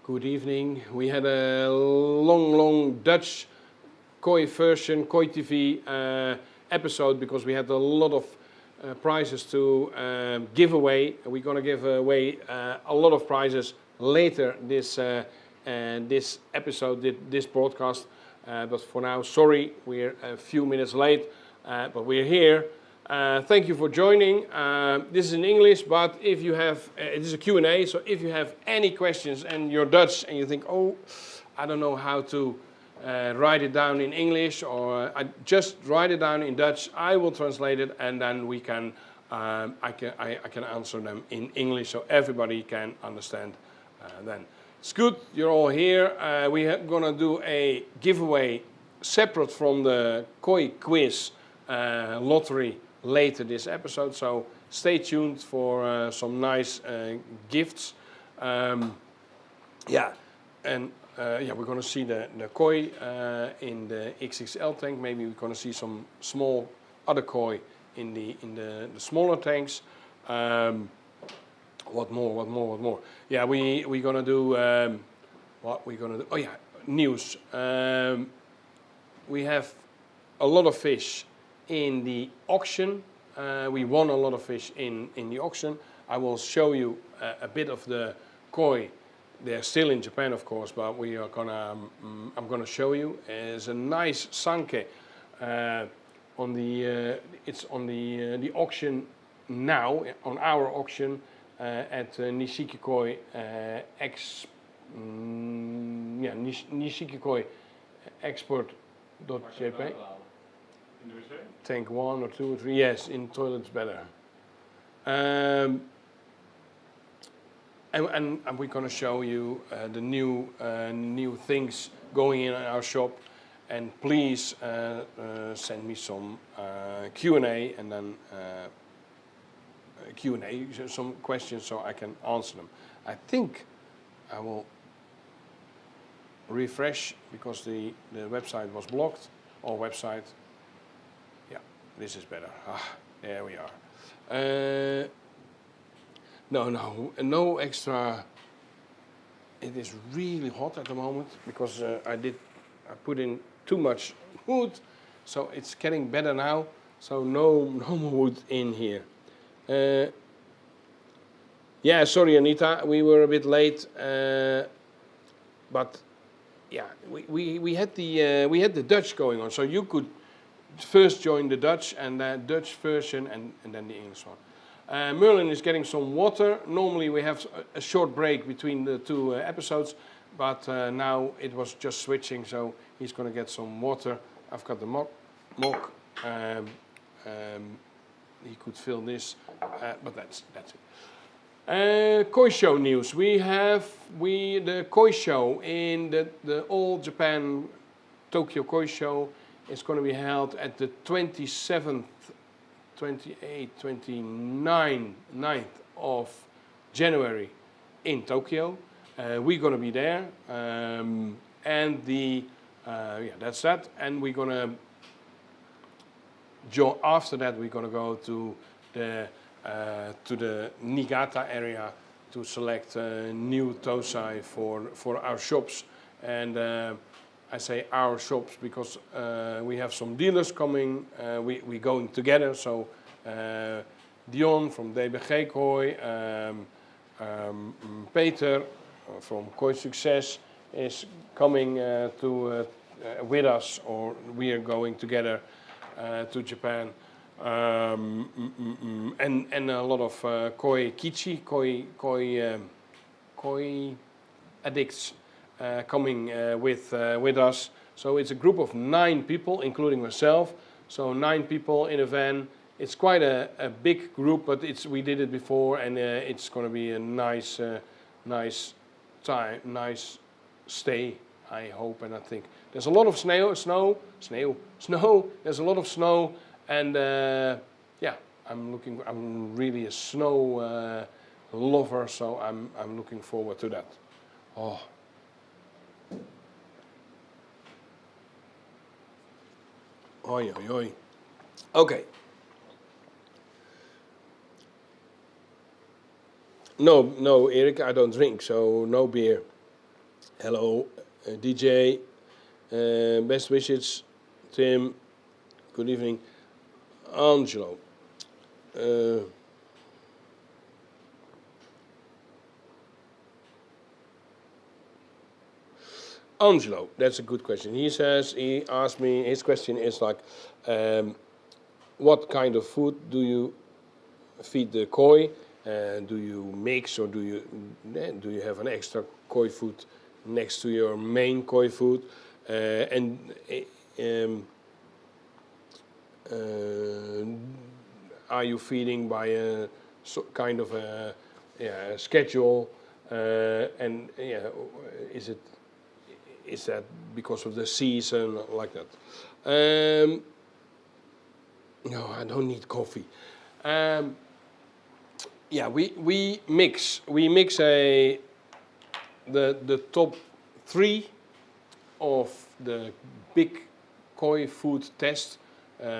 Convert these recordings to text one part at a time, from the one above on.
Good evening. We had a long Dutch KOI version, KOI TV episode because we had a lot of prizes to give away. We're going to give away a lot of prizes later this episode, this broadcast. But for now, sorry, we're a few minutes late, but we're here. Thank you for joining. This is in English, but if you have, it is a Q&A, so if you have any questions and you're Dutch and you think, oh, I don't know how to write it down in English, or I just write it down in Dutch, I will translate it, and then we can, I can answer them in English so everybody can understand then. It's good you're all here. We are gonna do a giveaway separate from the KOI quiz lottery later this episode, so stay tuned for some nice gifts. Yeah, and yeah, we're going to see the KOI in the XXL tank. Maybe we're going to see some small other KOI in the smaller tanks. What more? Yeah, we're going to do what we're going to do. Oh yeah, news. We have a lot of fish in the auction. We won a lot of fish in the auction. I will show you a bit of the KOI. They're still in Japan, of course, but we are gonna. I'm gonna show you. There's a nice sanke on the. It's on the auction now, on our auction at Nishiki KOI Nishiki KOI export.jp. Tank 1 or 2 or 3, yes, in toilets better. And we're going to show you the new things going in our shop. And please send me some Q&A and then Q&A, some questions so I can answer them. I think I will refresh because the website was blocked, or website. This is better. There we are. No extra. It is really hot at the moment because I put in too much wood, so it's getting better now. So no more wood in here. Yeah, sorry Anita, we were a bit late, but yeah, we had the Dutch going on, so you could first join the Dutch and the Dutch version and then the English one. Merlin is getting some water. Normally we have a short break between the two episodes, but now it was just switching, so he's going to get some water. I've got the mug. He could fill this, but that's it. KOI show news. We have the KOI show in the All Japan Tokyo KOI show. It's going to be held at the 27th, 28th, 29th of January in Tokyo. We're going to be there, and yeah, that's that. And we're going to after that we're going to go to the Niigata area to select new tosai for our shops. And I say our shops because we have some dealers coming. We're going together. So Dion from DBG KOI, Peter from KOI Success is coming with us, or we are going together to Japan. And a lot of KOI Kichi, KOI addicts coming with us. So it's a group of 9 people, including myself. So 9 people in a van. It's quite a big group, but we did it before, and it's going to be a nice time, nice stay, I hope and I think. There's a lot of snow. There's a lot of snow, and yeah, I'm really a snow lover, so I'm looking forward to that. Oh. Oi, oi, oi. Okay. No, Erik, I don't drink, so no beer. Hello, DJ. Best wishes, Tim. Good evening, Angelo. Angelo, that's a good question. He asked me, his question is like, what kind of food do you feed the koi? Do you mix or do you have an extra koi food next to your main koi food? Are you feeding by a kind of a schedule? Is that because of the season like that? No, I don't need coffee. We mix. We mix the top 3 of the big koi food test.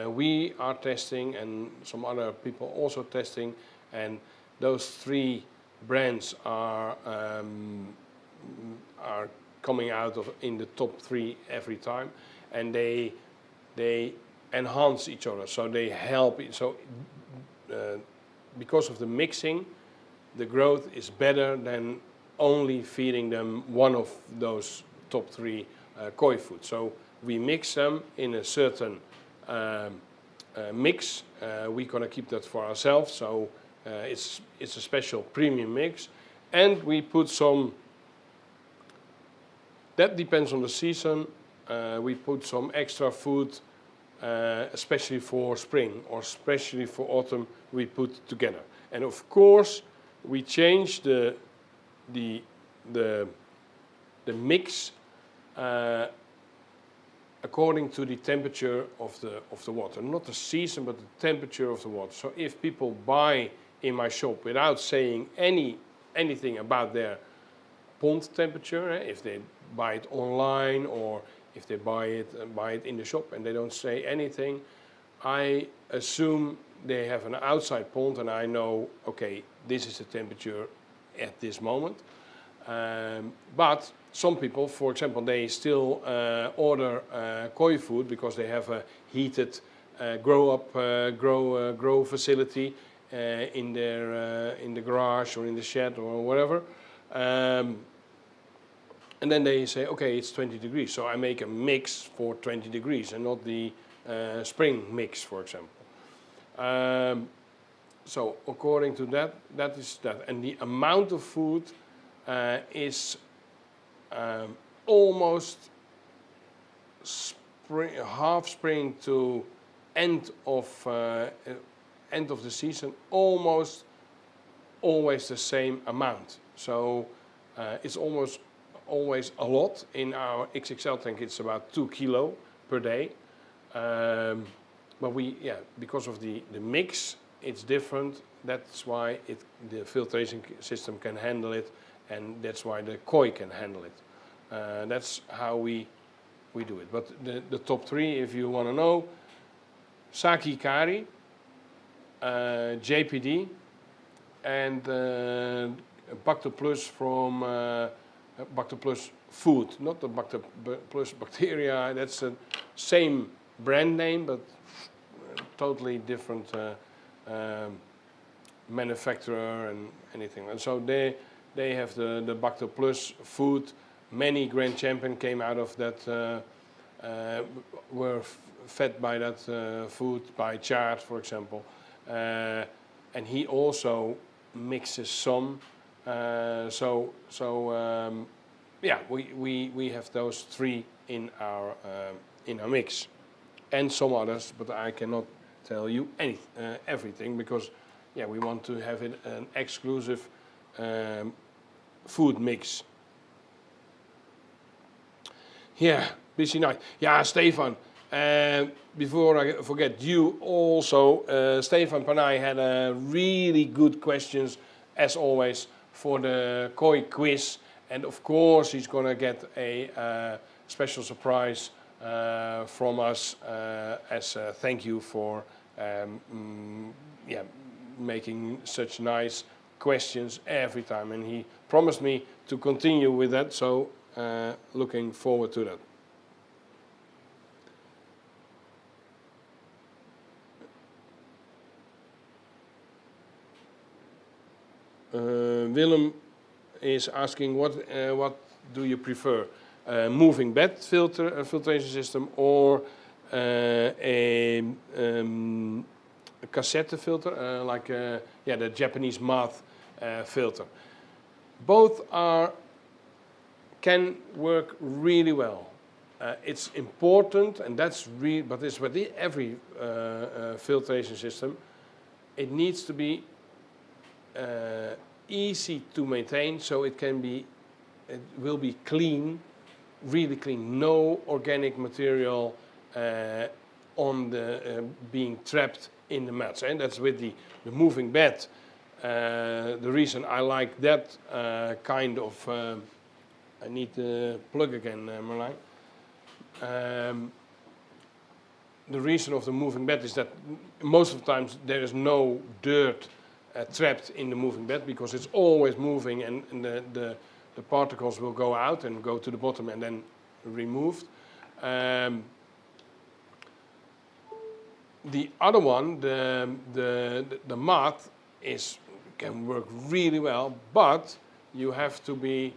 We are testing, and some other people also testing, and those 3 brands are coming out in the top 3 every time, and they enhance each other, so they help. Because of the mixing, the growth is better than only feeding them one of those top 3 koi food. So we mix them in a certain mix. We're gonna keep that for ourselves. So it's a special premium mix, and we put some. That depends on the season. We put some extra food, especially for spring or especially for autumn. We put together, and of course, we change the mix according to the temperature of the water, not the season, but the temperature of the water. So if people buy in my shop without saying anything about their pond temperature, if they buy it online or if they buy it in the shop and they don't say anything, I assume they have an outside pond, and I know, okay, this is the temperature at this moment. But some people, for example, they still order koi food because they have a heated grow facility in the garage or in the shed or whatever. And then they say, okay, it's 20 degrees, so I make a mix for 20 degrees and not the spring mix, for example. So according to that, that is that. And the amount of food is almost half spring to end of the season, almost always the same amount. So it's almost always a lot. In our XXL tank, it's about 2 kilo per day. But because of the mix, it's different. That's why the filtration system can handle it, and that's why the koi can handle it. That's how we do it. But the top 3, if you want to know: Saki Kari, JPD, and Bacter Plus from Bacter Plus Food, not the Bacter Plus Bacteria. That's the same brand name, but totally different manufacturer and anything. And so they have the Bacter Plus Food. Many Grand Champion came out of that, were fed by that food, by Chart, for example. And he also mixes some. We have those 3 in our mix, and some others, but I cannot tell you everything because we want to have it an exclusive food mix. Yeah, busy night. Yeah, Stefan. Before I forget, you also, Stefan Panay had a really good questions as always for the koi quiz, and of course he's gonna get a special surprise from us as a thank you for making such nice questions every time, and he promised me to continue with that. So looking forward to that. Willem is asking what do you prefer, moving bed filtration system or a cassette filter, like the Japanese moth filter. Both can work really well. It's important, and that's but it's with every filtration system. It needs to be easy to maintain, so it will be clean, really clean. No organic material being trapped in the mats, and that's with the moving bed. The reason I like that kind of I need the plug again, Marlijn. The reason of the moving bed is that most of the times there is no dirt trapped in the moving bed, because it's always moving, and the particles will go out and go to the bottom and then removed. The other one, the mat, can work really well, but you have to be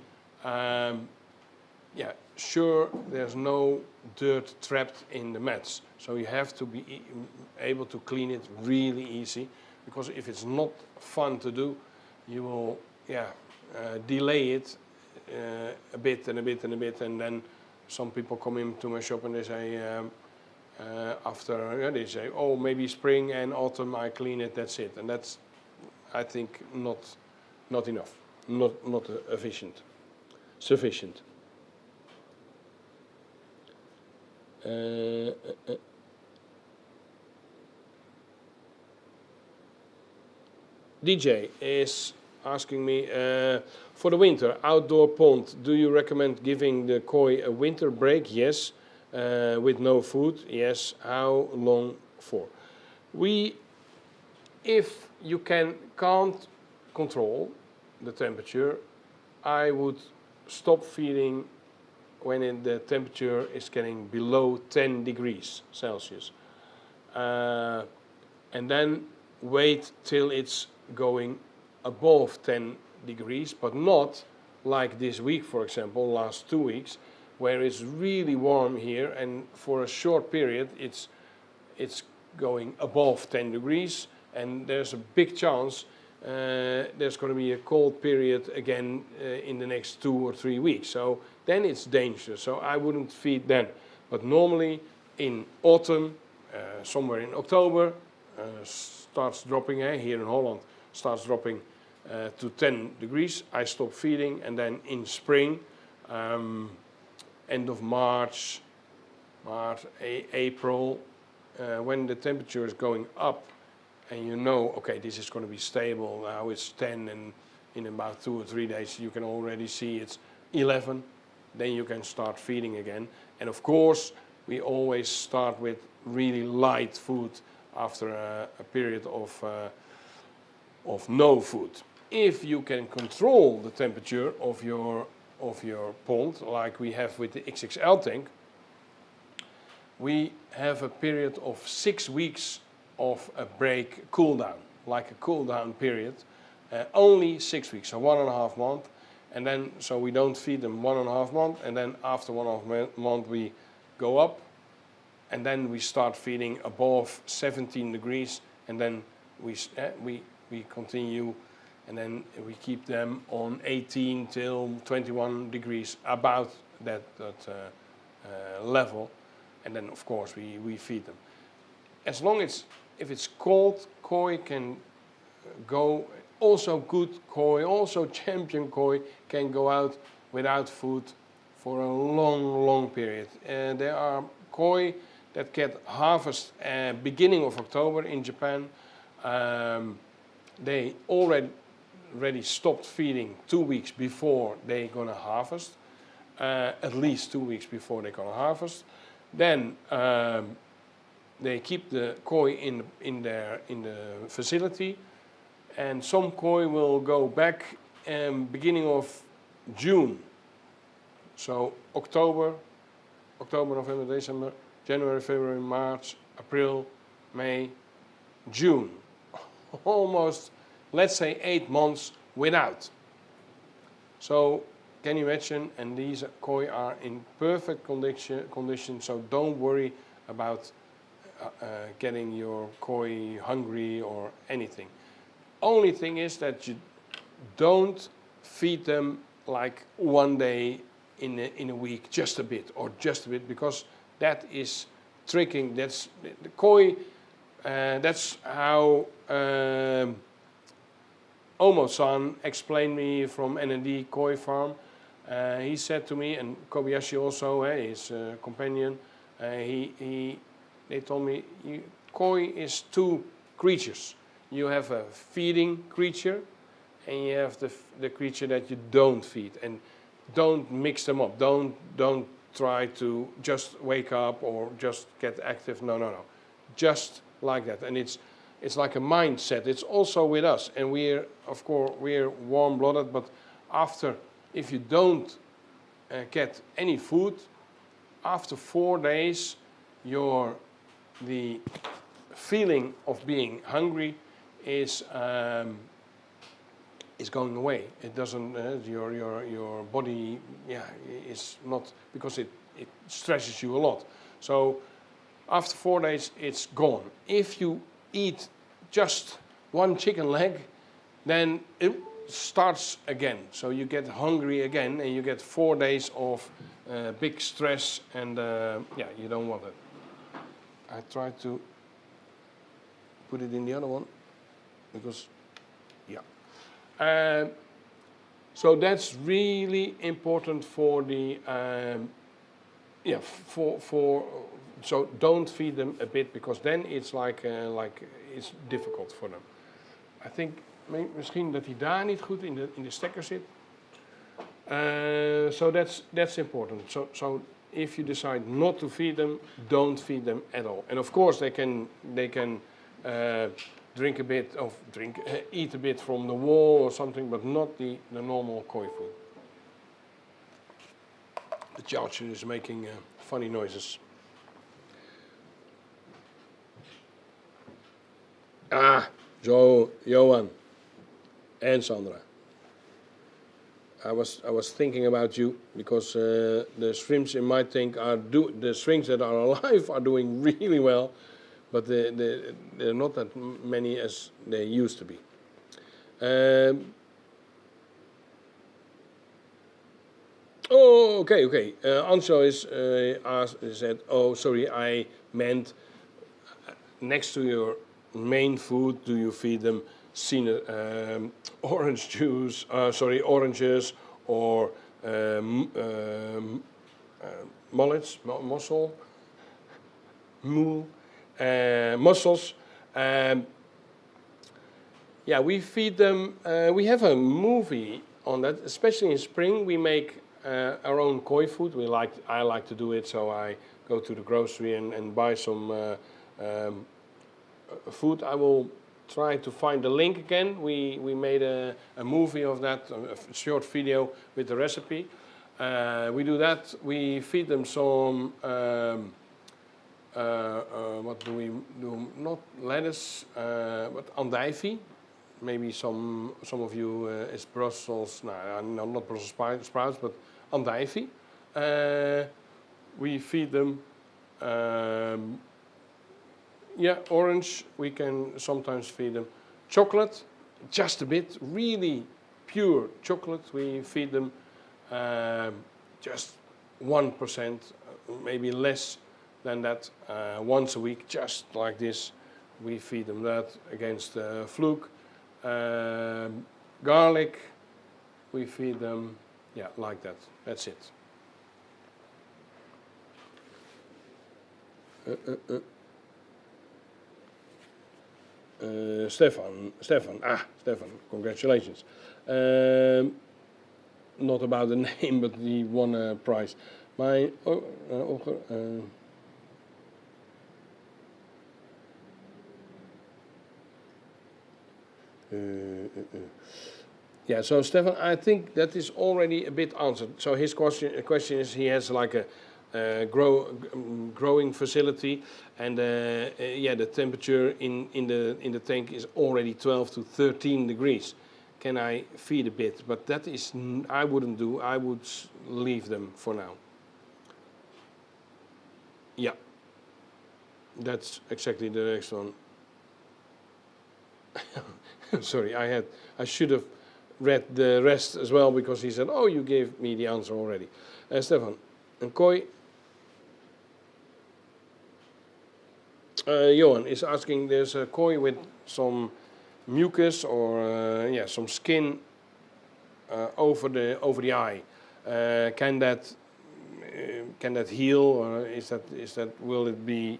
sure there's no dirt trapped in the mats. So you have to be able to clean it really easy, because if it's not fun to do, you will delay it a bit and a bit and a bit, and then some people come into my shop and they say they say, oh, maybe spring and autumn I clean it, that's it, and that's, I think, not enough, not sufficient. DJ is asking me, for the winter outdoor pond, do you recommend giving the koi a winter break? Yes. With no food? Yes. How long for? If you can't control the temperature, I would stop feeding when the temperature is getting below 10 degrees Celsius. And then wait till it's going above 10 degrees, but not like this week, for example, last 2 weeks, where it's really warm here, and for a short period it's going above 10 degrees, and there's a big chance there's going to be a cold period again in the next 2 or 3 weeks. So then it's dangerous. So I wouldn't feed then. But normally in autumn, somewhere in October, starts dropping here in Holland, starts dropping to 10 degrees. I stop feeding, and then in spring, end of March, April, when the temperature is going up, and you know, okay, this is going to be stable, now it's 10, and in about 2 or 3 days you can already see it's 11, then you can start feeding again. And of course, we always start with really light food after a period of no food. If you can control the temperature of your pond, like we have with the XXL tank, we have a period of 6 weeks of a break cool down, like a cool down period, only 6 weeks, so 1.5 months, and then so we don't feed them 1.5 months, and then after 1.5 months we go up, and then we start feeding above 17 degrees, and then we continue, and then we keep them on 18 till 21 degrees, about that level, and then of course we feed them. As long as if it's cold, koi can go, also good koi, also champion koi can go out without food for a long period. There are koi that get harvest beginning of October in Japan. They already stopped feeding 2 weeks before they're gonna harvest, at least 2 weeks before they're gonna harvest. Then they keep the koi in the facility, and some koi will go back beginning of June. So October, November, December, January, February, March, April, May, June. Almost, let's say 8 months without. So can you imagine? And these koi are in perfect condition, so don't worry about getting your koi hungry or anything. Only thing is that you don't feed them like one day in a week, just a bit, because that is tricking. That's the koi. That's how Omo-san explained me from N&D Koi Farm. He said to me, and Kobayashi also, his companion, they told me, koi is two creatures. You have a feeding creature, and you have the creature that you don't feed. And don't mix them up. Don't try to just wake up or just get active. No. Just like that. And it's like a mindset. It's also with us. And we're warm-blooded, but if you don't get any food, after 4 days, the feeling of being hungry is going away. It doesn't. Your body, is not, because it stresses you a lot. So after 4 days, it's gone. If you eat just one chicken leg, then it starts again. So you get hungry again, and you get 4 days of big stress, and you don't want it. I tried to put it in the other one because, so that's really important for the so don't feed them a bit, because then it's like it's difficult for them. I think misschien dat hij daar niet goed in de stekker zit. So that's important. So if you decide not to feed them, don't feed them at all. And of course they can eat a bit from the wall or something, but not the normal koi food. The child is making funny noises. So Johan and Sandra, I was thinking about you, because the shrimps in my tank the shrimps that are alive are doing really well, but they're not that many as they used to be. Okay. Anso said, oh, sorry, I meant next to your main food, do you feed them orange juice? Oranges or mussels, mussels. We feed them. We have a movie on that, especially in spring. We make our own koi food. I like to do it, so I go to the grocery and buy some food. I will try to find the link again. We made a movie of that, a short video with the recipe. We do that. We feed them some. What do we do? Not lettuce, but andijvie. Maybe some of you is Brussels. No, not Brussels sprouts, but andijvie. We feed them. Orange, we can sometimes feed them. Chocolate, just a bit, really pure chocolate, we feed them just 1%, maybe less than that, once a week, just like this. We feed them that against fluke. Garlic, we feed them, like that. That's it. Stefan, congratulations. Not about the name, but he won a prize. Yeah, so Stefan, I think that is already a bit answered. So his question is, he has like a growing facility, and yeah, the temperature in the tank is already 12 to 13 degrees. Can I feed a bit? But that is, I wouldn't do. I would leave them for now. Yeah, that's exactly the next one. Sorry, I should have read the rest as well, because he said, oh, you gave me the answer already. Stefan, een koi. Johan is asking, there's a koi with some mucus or yeah, some skin over the eye. Can that heal, or is that will it be,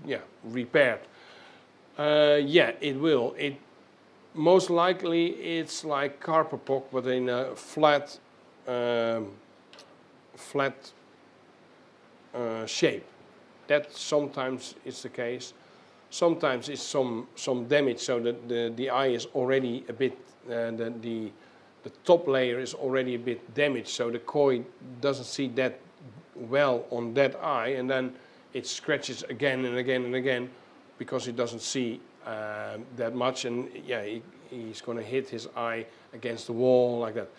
yeah, repaired? Yeah, it will. It most likely it's like carpopok, but in a flat shape. That sometimes is the case. Sometimes it's some damage, so that the eye is already a bit the top layer is already a bit damaged, so the koi doesn't see that well on that eye, and then it scratches again and again and again because it doesn't see that much, and yeah, he's going to hit his eye against the wall like that.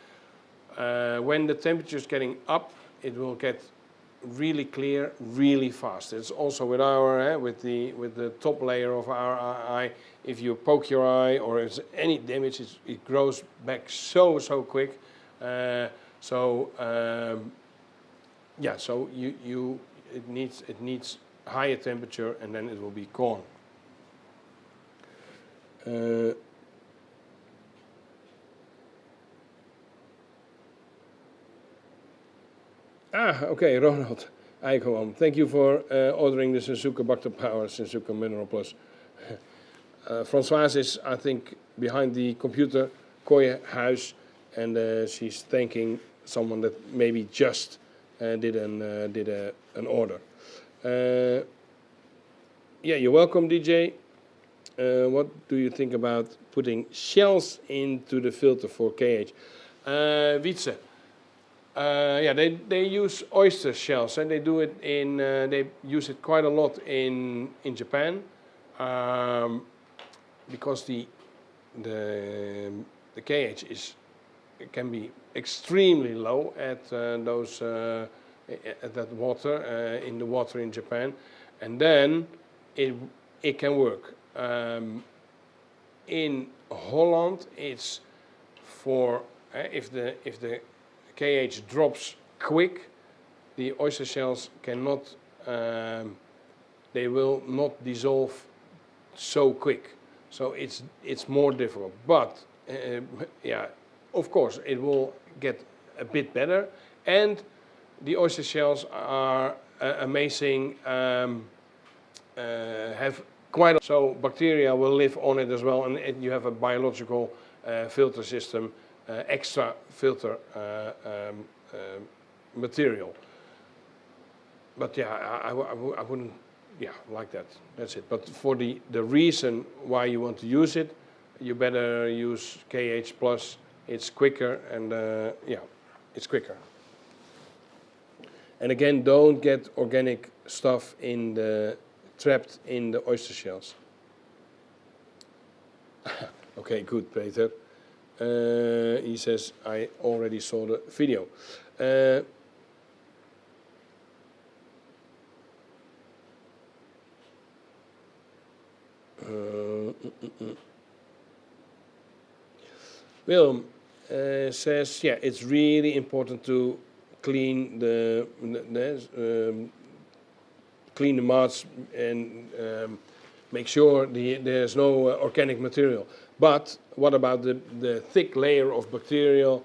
When the temperature is getting up, it will get really clear really fast. It's also with our with the top layer of our eye. If you poke your eye or if there's any damage, it grows back so quick. Yeah, so it needs higher temperature, and then it will be gone. Okay, Ronald Eichholm. Thank you for ordering the Suzuka Bacter Power Suzuka Mineral Plus. Françoise is, I think, behind the computer, Koi Huis, and she's thanking someone that maybe just did an order. Yeah, you're welcome, DJ. What do you think about putting shells into the filter for KH? Wietse. Yeah, they use oyster shells, and they do it in. They use it quite a lot in Japan, because the KH can be extremely low at those at that water in the water in Japan, and then it can work. In Holland, it's for if the KH drops quick, the oyster shells cannot, they will not dissolve so quick. So it's more difficult. But yeah, of course, it will get a bit better. And the oyster shells are amazing, have quite a, so bacteria will live on it as well, and you have a biological filter system. Extra filter material, but yeah, I wouldn't, yeah, like that. That's it. But for the reason why you want to use it, you better use KH Plus. It's quicker, and yeah, it's quicker. And again, don't get organic stuff trapped in the oyster shells. Okay, good, Peter. He says, I already saw the video. Willem says, yeah, it's really important to clean the mats and make sure there's no organic material. But what about the thick layer of bacterial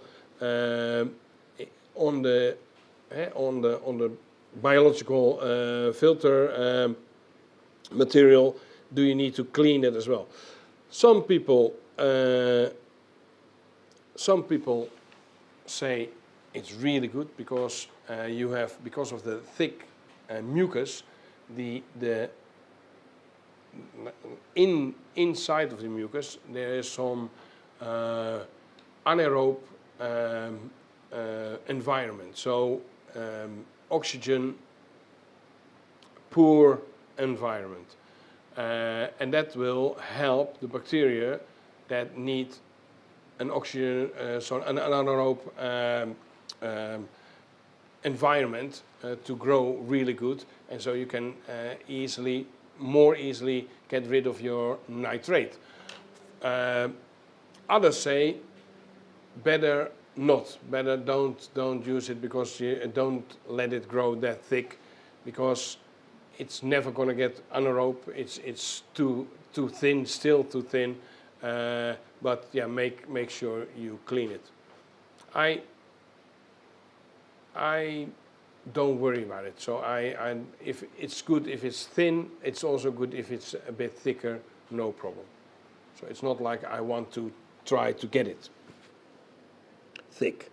on the biological filter material? Do you need to clean it as well? Some people say it's really good because because of the thick mucus, the inside of the mucus there is some anaerobe environment. So oxygen poor environment. And that will help the bacteria that need an oxygen, so an anaerobe environment to grow really good, and so you can more easily get rid of your nitrate. Others say better not, better don't use it, because you don't let it grow that thick, because it's never going to get anaerobe. It's too thin, still too thin. But yeah, make sure you clean it. I don't worry about it. So if it's good if it's thin, it's also good if it's a bit thicker, no problem. So it's not like I want to try to get it thick.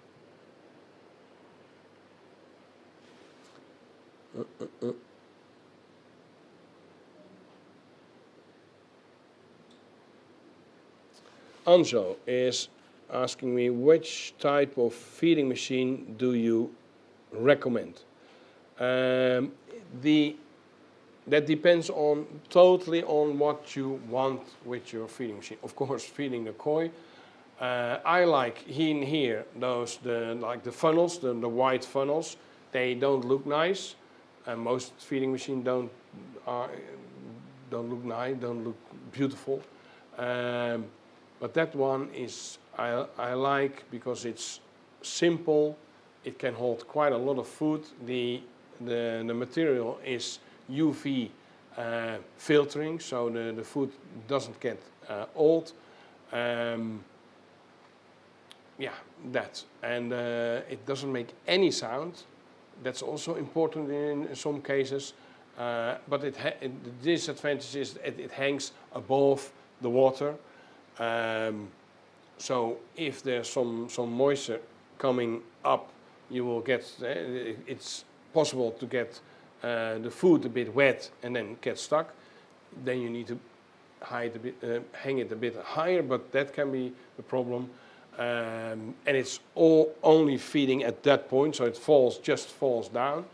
Anjo is asking me, which type of feeding machine do you recommend? That depends totally on what you want with your feeding machine. Of course, feeding the koi. I like here like the funnels, the white funnels. They don't look nice. Most feeding machines don't look nice, don't look beautiful. But that one I like because it's simple. It can hold quite a lot of food. The material is UV filtering, so the food doesn't get old. Yeah, that. And it doesn't make any sound. That's also important in some cases. But the disadvantage is it hangs above the water. So if there's some moisture coming up, you will get, it's possible to get the food a bit wet and then get stuck. Then you need to hang it a bit higher, but that can be the problem. And it's only feeding at that point, so it just falls down.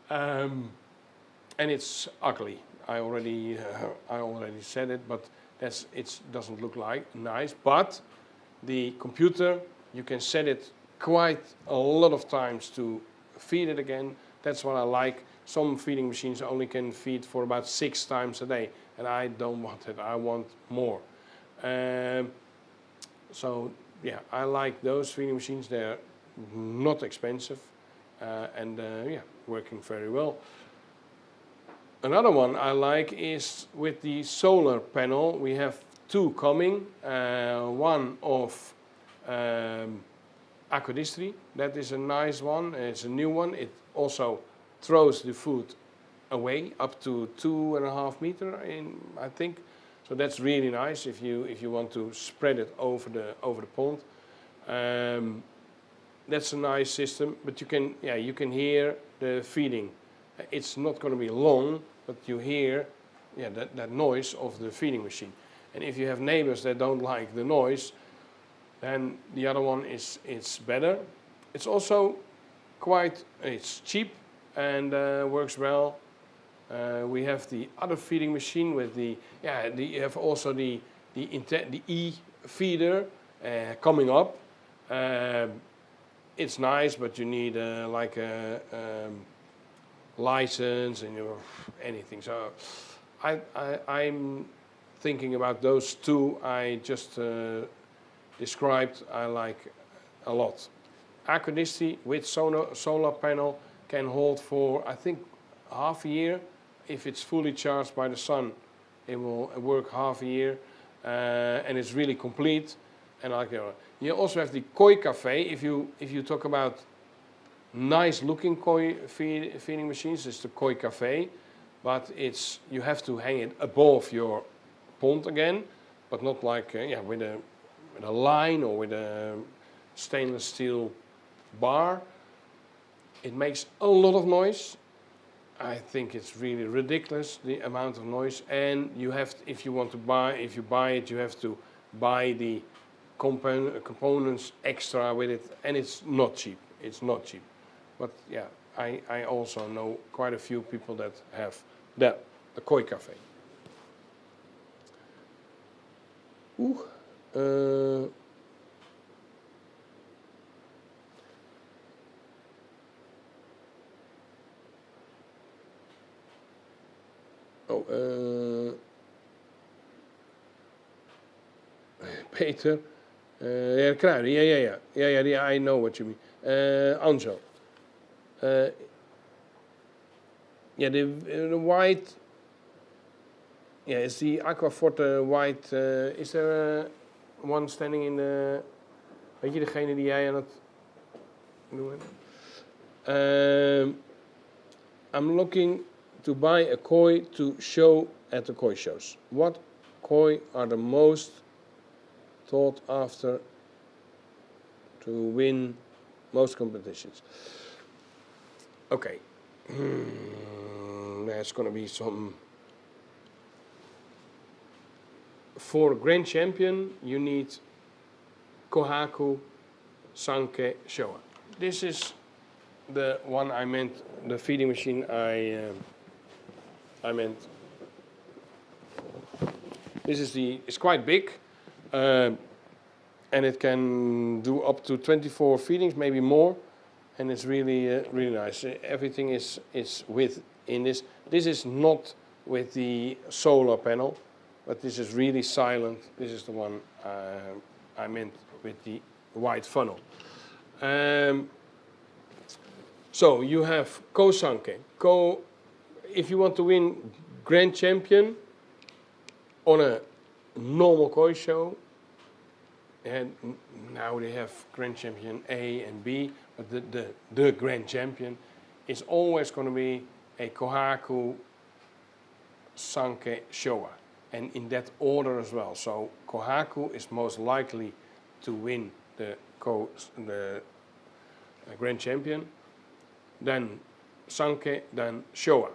And it's ugly. I already said it, but it doesn't look nice. But the computer, you can set it quite a lot of times to feed it again. That's what I like. Some feeding machines only can feed for about 6 times a day, and I don't want it. I want more. So yeah, I like those feeding machines. They're not expensive, and yeah, working very well. Another one I like is with the solar panel. We have 2 coming. One of Aquadistry. That is a nice one. It's a new one. It also throws the food away up to 2.5 meters, I think. So that's really nice if you want to spread it over the pond. That's a nice system. But you can hear the feeding. It's not going to be long, but you hear that noise of the feeding machine. And if you have neighbors that don't like the noise, then the other one is better. It's also it's cheap and works well. We have the other feeding machine with you have also the e-feeder coming up. It's nice, but you need like a license and anything. So I'm thinking about those 2 I just described. I like a lot. Aquadistry with solar panel can hold for, I think, half a year. If it's fully charged by the sun, it will work half a year, and it's really complete. And I like it. You also have the koi cafe. If you talk about nice looking koi feeding machines, it's the koi cafe, but you have to hang it above your pond again, but not like with a line or with a stainless steel bar. It makes a lot of noise. I think it's really ridiculous, the amount of noise. And if you buy it, you have to buy the components extra with it, and it's not cheap. It's not cheap. But yeah, I also know quite a few people that have that, a koi cafe. Peter, yeah, Kruiden, yeah, I know what you mean. Angel, yeah, the white, yeah, it's the Aquaforte white. Is there one standing in the, weet je, degene die jij aan het doen bent? I'm looking to buy a koi to show at the koi shows. What koi are the most sought after to win most competitions? Okay, there's going to be some. For a grand champion, you need Kohaku, Sanke, Showa. This is the one I meant, the feeding machine I meant. This is it's quite big, and it can do up to 24 feedings, maybe more, and it's really really nice. Everything is in this. This is not with the solar panel, but this is really silent. This is the one I meant with the white funnel. So you have Ko Sanke. If you want to win grand champion on a normal koi show, and now they have grand champion A and B, but the grand champion is always going to be a Kohaku, Sanke, Showa, and in that order as well. So Kohaku is most likely to win the grand champion, then Sanke, then Showa.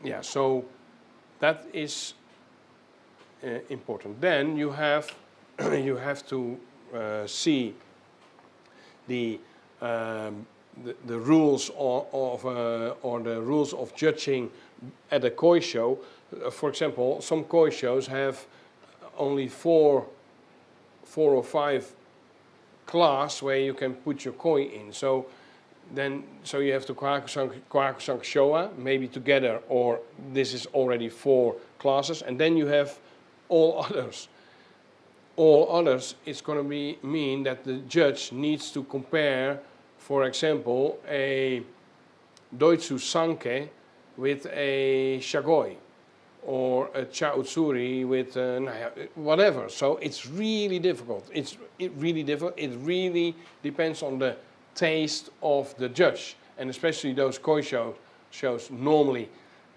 Yeah, so that is important. Then you have to see the rules or the rules of judging at a koi show. For example, some koi shows have only four or five class where you can put your koi in. So you have to Kohaku Sanke Showa maybe together, or this is already 4 classes, and then you have all others. All others, it's going to mean that the judge needs to compare, for example, a Doitsu Sanke with a Shagoi, or a Cha Utsuri with whatever. So it's really difficult. It really difficult. It really depends on the taste of the judge, and especially those koi shows normally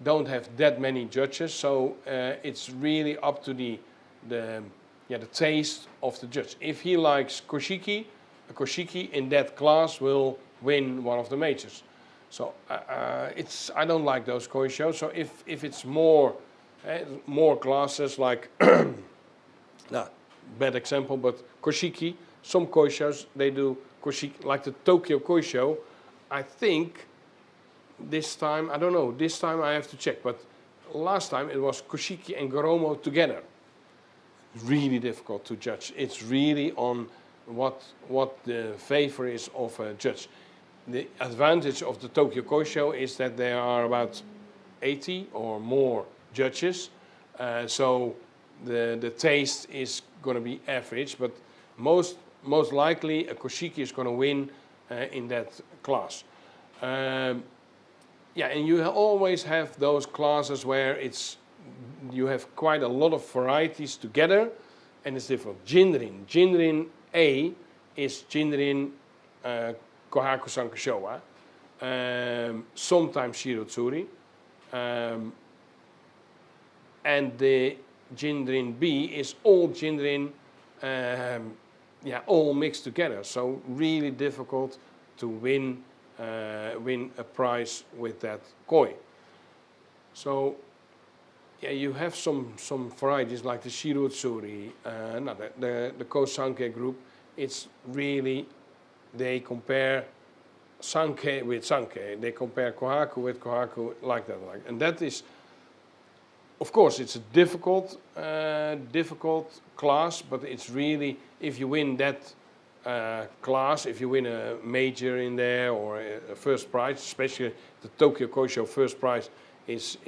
don't have that many judges. So it's really up to the taste of the judge. If he likes koshiki, a koshiki in that class will win one of the majors. So I don't like those koi shows. So if it's more classes, like bad example, but koshiki, some koi shows they do koshiki, like the Tokyo Koi Show. I think this time, I don't know, this time I have to check, but last time it was koshiki and goromo together. Really difficult to judge. It's really on what the favor is of a judge. The advantage of the Tokyo Koi Show is that there are about 80 or more judges, so the taste is going to be average, but most likely a koshiki is going to win in that class. Yeah, and you always have those classes where you have quite a lot of varieties together, and it's different. Jinrin A is Jinrin Kohaku Sanke Showa, sometimes Shirotsuri, and the Jinrin B is all Jinrin, all mixed together. So really difficult to win a prize with that koi. So yeah, you have some varieties like the Shirutsuri, no, the Koh-Sanke group. It's really, they compare Sanke with Sanke. They compare Kohaku with Kohaku like that. And that is, of course, it's a difficult class, but it's really, if you win that class, if you win a major in there or a first prize, especially the Tokyo Koi Show first prize, it's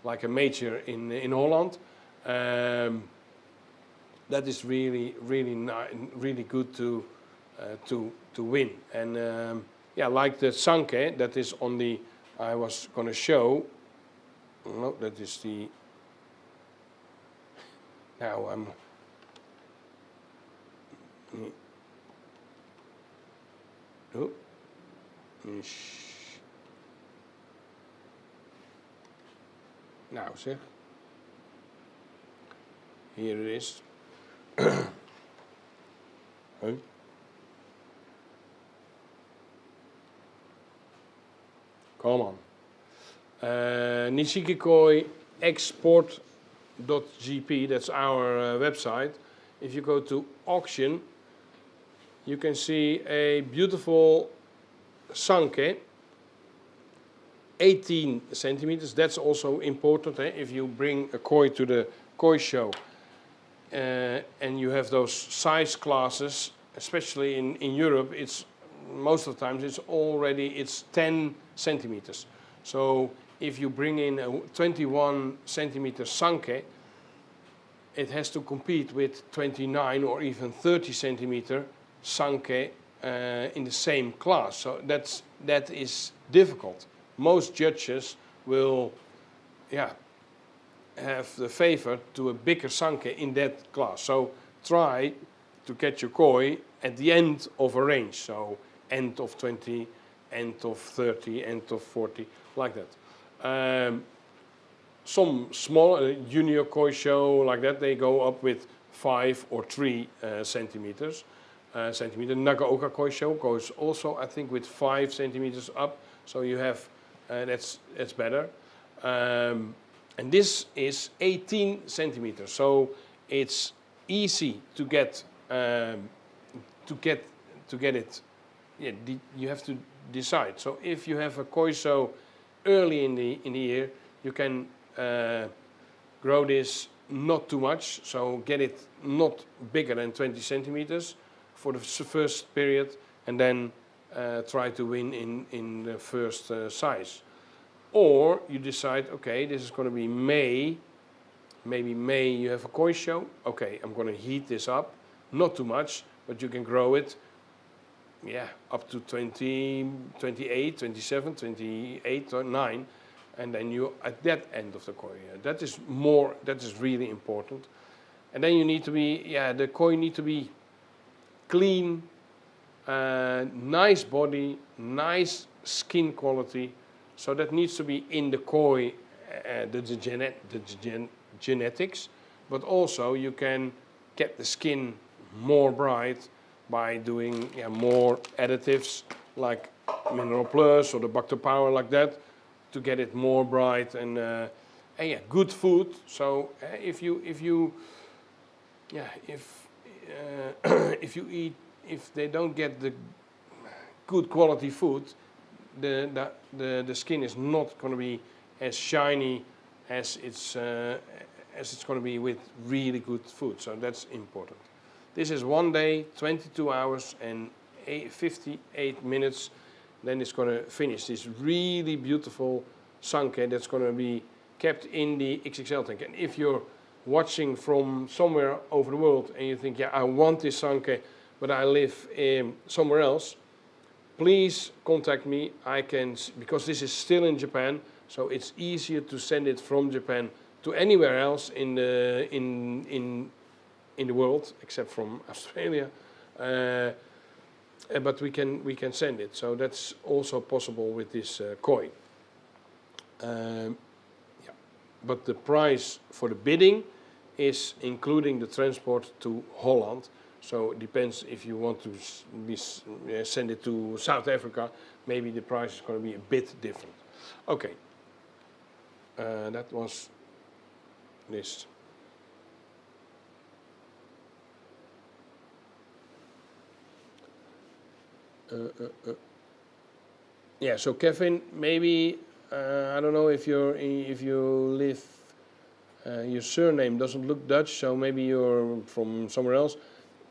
like a major in Holland. That is really really good to win. And yeah, like the Sanke that is on the, I was going to show. No, that is the. Now I'm. Oh. Nou zeg. Here it is. Huh? Come on. Nishiki Koi export.gp, that's our website. If you go to auction, you can see a beautiful Sanke, 18 centimeters. That's also important. If you bring a koi to the koi show and you have those size classes, especially in Europe, it's most of the times it's 10 centimeters. So if you bring in a 21 centimeter Sanke, it has to compete with 29 or even 30 centimeter Sanke in the same class. So that is difficult. Most judges will, yeah, have the favor to a bigger Sanke in that class. So try to catch your koi at the end of a range. So end of 20, end of 30, end of 40, like that. Some small junior koi show like that, they go up with 5 or 3 centimeters. Nagaoka koi show goes also, I think, with 5 centimeters up. So you have, that's better. And this is 18 centimeters. So it's easy to get it. Yeah, you have to decide. So if you have a koi show early in the year, you can grow this not too much. So get it not bigger than 20 centimeters for the first period, and then try to win in the first size. Or you decide, okay, this is going to be May. Maybe May you have a koi show. Okay, I'm going to heat this up, not too much, but you can grow it. Yeah, up to 20, 28, 27, 28 or 9, and then you at that end of the koi. That is really important. And then you need to be, yeah, the koi need to be clean, nice body, nice skin quality. So that needs to be in the koi, the genetics, but also you can get the skin more bright by doing more additives like Mineral Plus or the Bacter Power like that to get it more bright and yeah, good food. So if they don't get the good quality food, the skin is not going to be as shiny as it's going to be with really good food. So that's important. This is 1 day, 22 hours and 58 minutes. Then it's going to finish this really beautiful Sanke that's going to be kept in the XXL tank. And if you're watching from somewhere over the world and you think, yeah, I want this Sanke, but I live somewhere else, please contact me. I can, because this is still in Japan, so it's easier to send it from Japan to anywhere else in the world, except from Australia. But we can send it. So that's also possible with this koi. Yeah. But the price for the bidding is including the transport to Holland. So it depends if you want to send it to South Africa, maybe the price is going to be a bit different. Okay, that was this. Yeah, so Kevin, maybe I don't know if you live, your surname doesn't look Dutch, so maybe you're from somewhere else.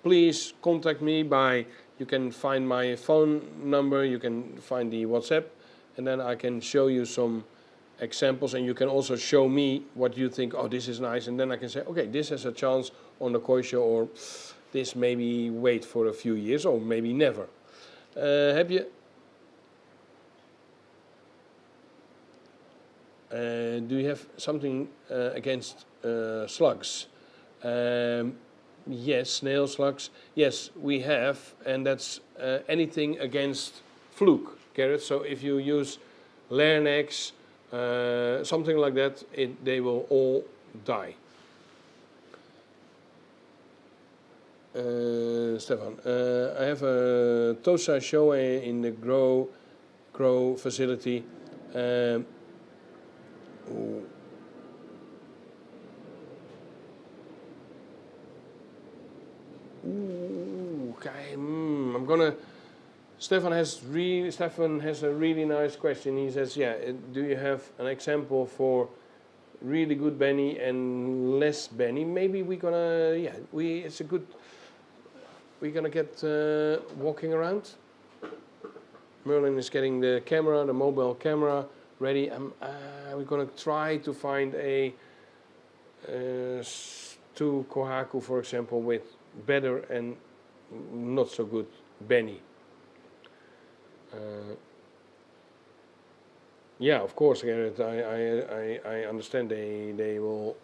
Please contact me by, you can find my phone number, you can find the WhatsApp, and then I can show you some examples, and you can also show me what you think, oh, this is nice, and then I can say, okay, this has a chance on the KOI show, or this maybe wait for a few years, or maybe never. Have you? Do you have something against slugs? Yes, snail slugs. Yes, we have, and that's anything against fluke, Garrett. So if you use Larynx, something like that, they will all die. Stefan, I have a TOSA show in the grow facility. Okay, I'm gonna. Stefan has a really nice question. He says, "Yeah, do you have an example for really good Benny and less Benny? Maybe we're gonna. Yeah, it's a good. We're gonna get walking around. Merlin is getting the camera, the mobile camera, ready. We're gonna try to find a to Kohaku, for example, with better and not so good Benny. Yeah, of course, Garrett. I understand they will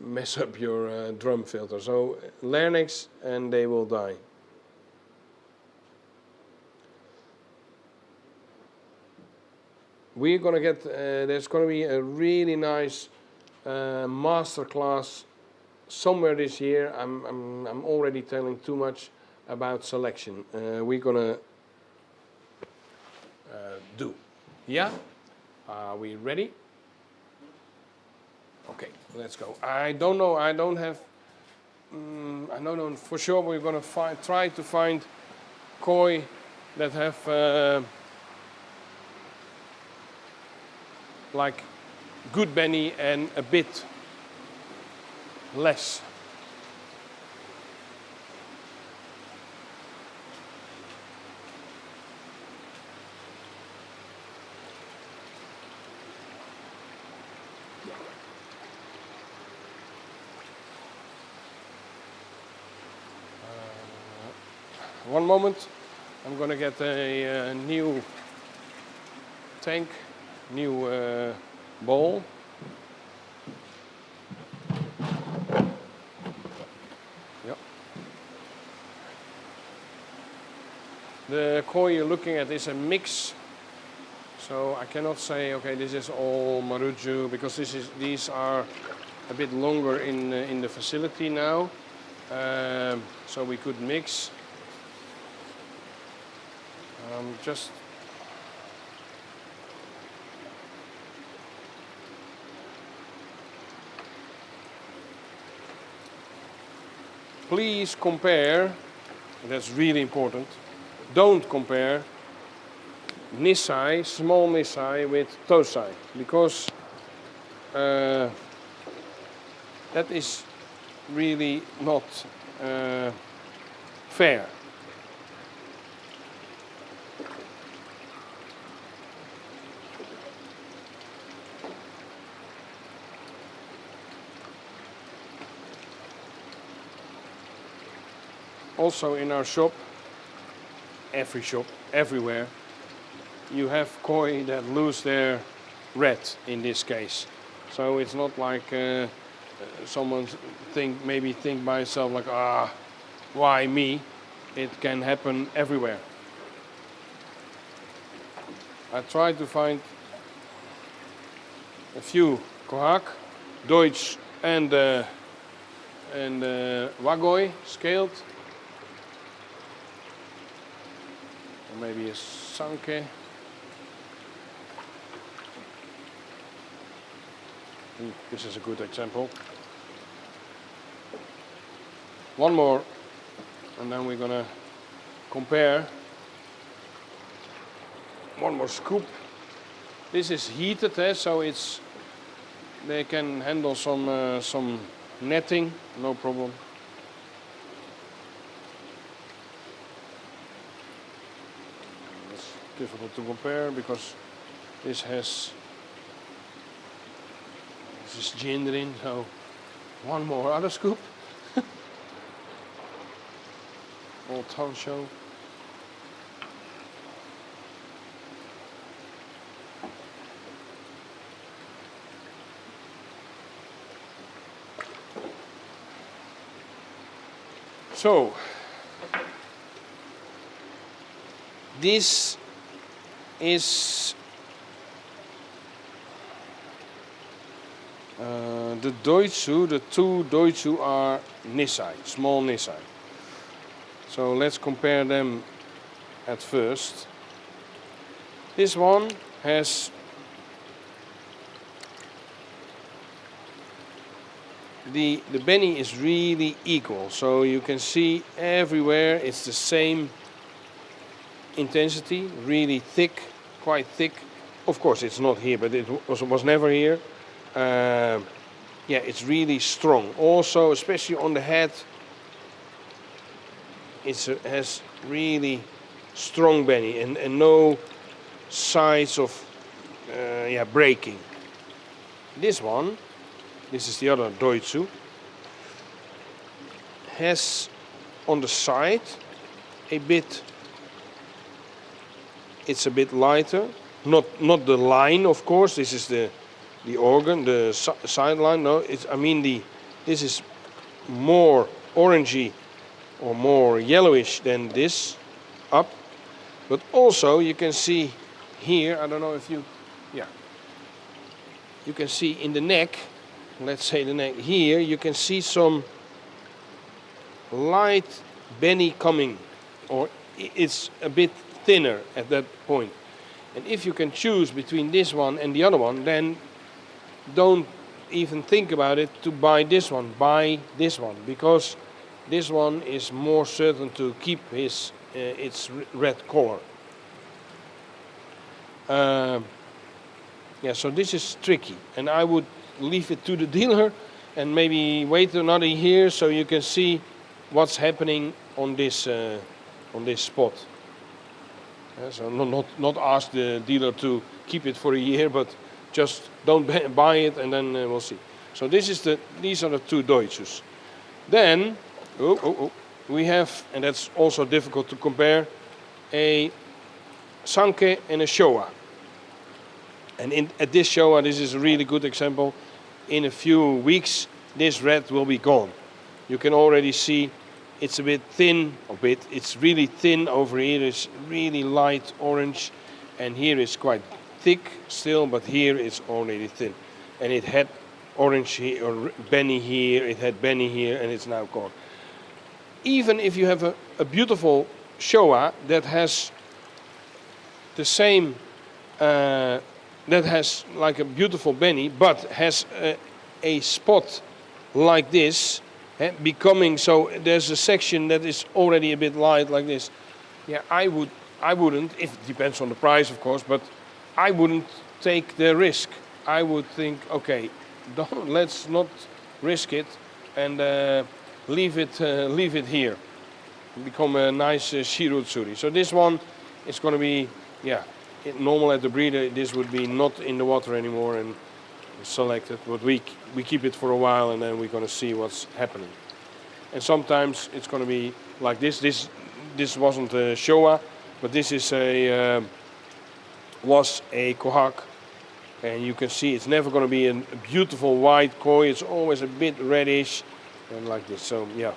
mess up your drum filter. So Larynx, and they will die. We're gonna get. There's gonna be a really nice master class somewhere this year. I'm already telling too much about selection. We're gonna do. Yeah? Are we ready? Okay, let's go. I don't know. I don't have. I don't know for sure. We're gonna try to find koi that have like good Benny and a bit less. One moment, I'm gonna get a new tank, new bowl. Yep. The koi you're looking at is a mix, so I cannot say, okay, this is all Maruju, because these are a bit longer in the facility now, so we could mix. Just please compare, that's really important, don't compare Nisai, small Nisai with Tosai, because that is really not fair. Also in our shop, every shop, everywhere, you have koi that lose their red in this case. So it's not like someone maybe think by itself like, why me? It can happen everywhere. I tried to find a few Kohak, Deutsch and Wagoi scaled. Maybe a Sanke. This is a good example. One more, and then we're gonna compare. One more scoop. This is heated, so they can handle some netting, no problem. It's difficult to compare because this is ginger in, so one more other scoop. Old town show. So, this is the Deutsche. The two Deutsche are Nissai, small Nissai. So let's compare them at first. This one has the Benny is really equal, so you can see everywhere it's the same intensity, really thick, quite thick. Of course it's not here, but it was never here. Yeah, it's really strong. Also, especially on the head, it has really strong Benny and no signs of breaking. This one, this is the other Deutsche, has on the side it's a bit lighter, not the line, of course. This is the organ, the side line. No, this is more orangey or more yellowish than this up. But also you can see here, I don't know if you can see in the neck. Let's say the neck here, you can see some light Benny coming, or it's a bit thinner at that point. And if you can choose between this one and the other one, then don't even think about it to buy this one. Buy this one, because this one is more certain to keep its red color. So this is tricky, and I would leave it to the dealer and maybe wait another year so you can see what's happening on this spot. So not ask the dealer to keep it for a year, but just don't buy it and then we'll see. So these are the two Deutsches. Then we have, and that's also difficult to compare, a Sanke and a Showa. And at this Showa, this is a really good example. In a few weeks, this red will be gone. You can already see it's a bit thin, it's really thin over here. It's really light orange, and here it's quite thick still, but here it's already thin. And it had orange here, or Benny here, it had Benny here, and it's now gone. Even if you have a beautiful Showa that has the same, that has like a beautiful Benny, but has a spot like this, becoming, so there's a section that is already a bit light like this. Yeah, I wouldn't, if it depends on the price of course, but I wouldn't take the risk. I would think, okay, let's not risk it and leave it here. Become a nice shirutsuri. So this one is going to be, normal at the breeder. This would be not in the water anymore and selected, but we keep it for a while and then we're going to see what's happening. And sometimes it's going to be like this. This wasn't a Showa, but this is was a Kohak, and you can see it's never going to be a beautiful white koi. It's always a bit reddish and like this. So yeah,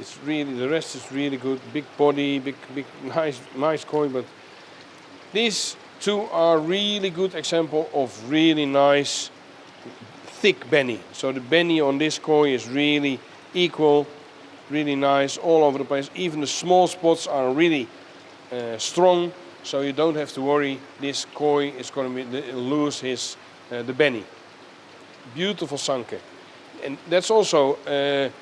it's really, the rest is really good. Big body, big nice koi, but these two are really good example of really nice thick Benny. So the Benny on this koi is really equal, really nice all over the place. Even the small spots are really strong, so you don't have to worry this koi is going to lose his the Benny. Beautiful sanke. And that's also, there's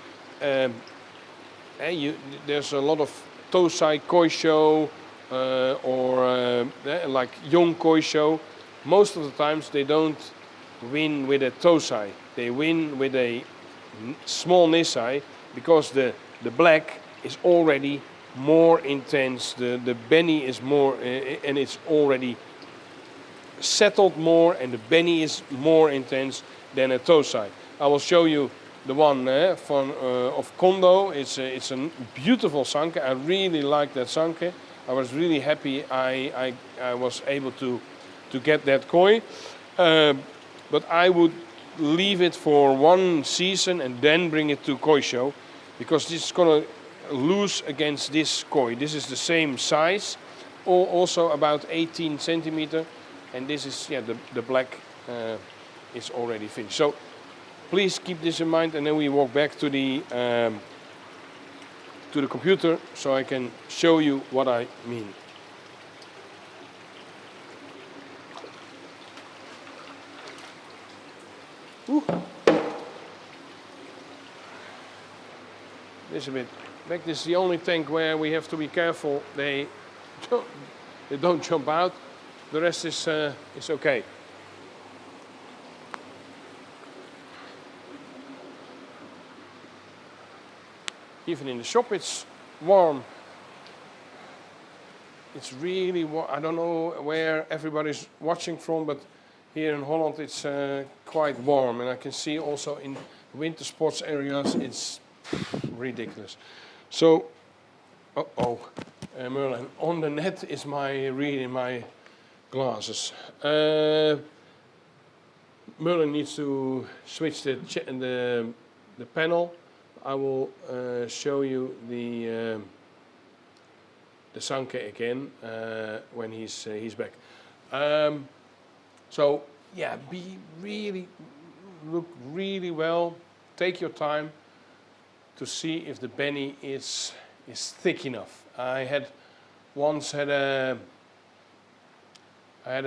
a lot of Tosai Koisho or like young Koisho. Most of the times they don't win with a Tosai. They win with a small Nisai because the black is already more intense. The Benny is more, and it's already settled more, and the Benny is more intense than a Tosai. I will show you the one of Kondo. It's a beautiful sanke. I really like that sanke. I was really happy I was able to get that koi. But I would leave it for one season and then bring it to koi show, because this is gonna lose against this koi. This is the same size, also about 18 centimeter, and this is the black is already finished. So please keep this in mind, and then we walk back to the computer so I can show you what I mean. Ooh. This a bit back. This is the only tank where we have to be careful. They don't jump out. The rest is okay. Even in the shop it's warm. It's really warm. I don't know where everybody's watching from, but here in Holland it's quite warm, and I can see also in winter sports areas it's ridiculous. So, Merlin, on the net is reading my glasses. Merlin needs to switch the panel. I will show you the sanke again when he's back. So yeah, look really well. Take your time to see if the Benny is thick enough. I once had a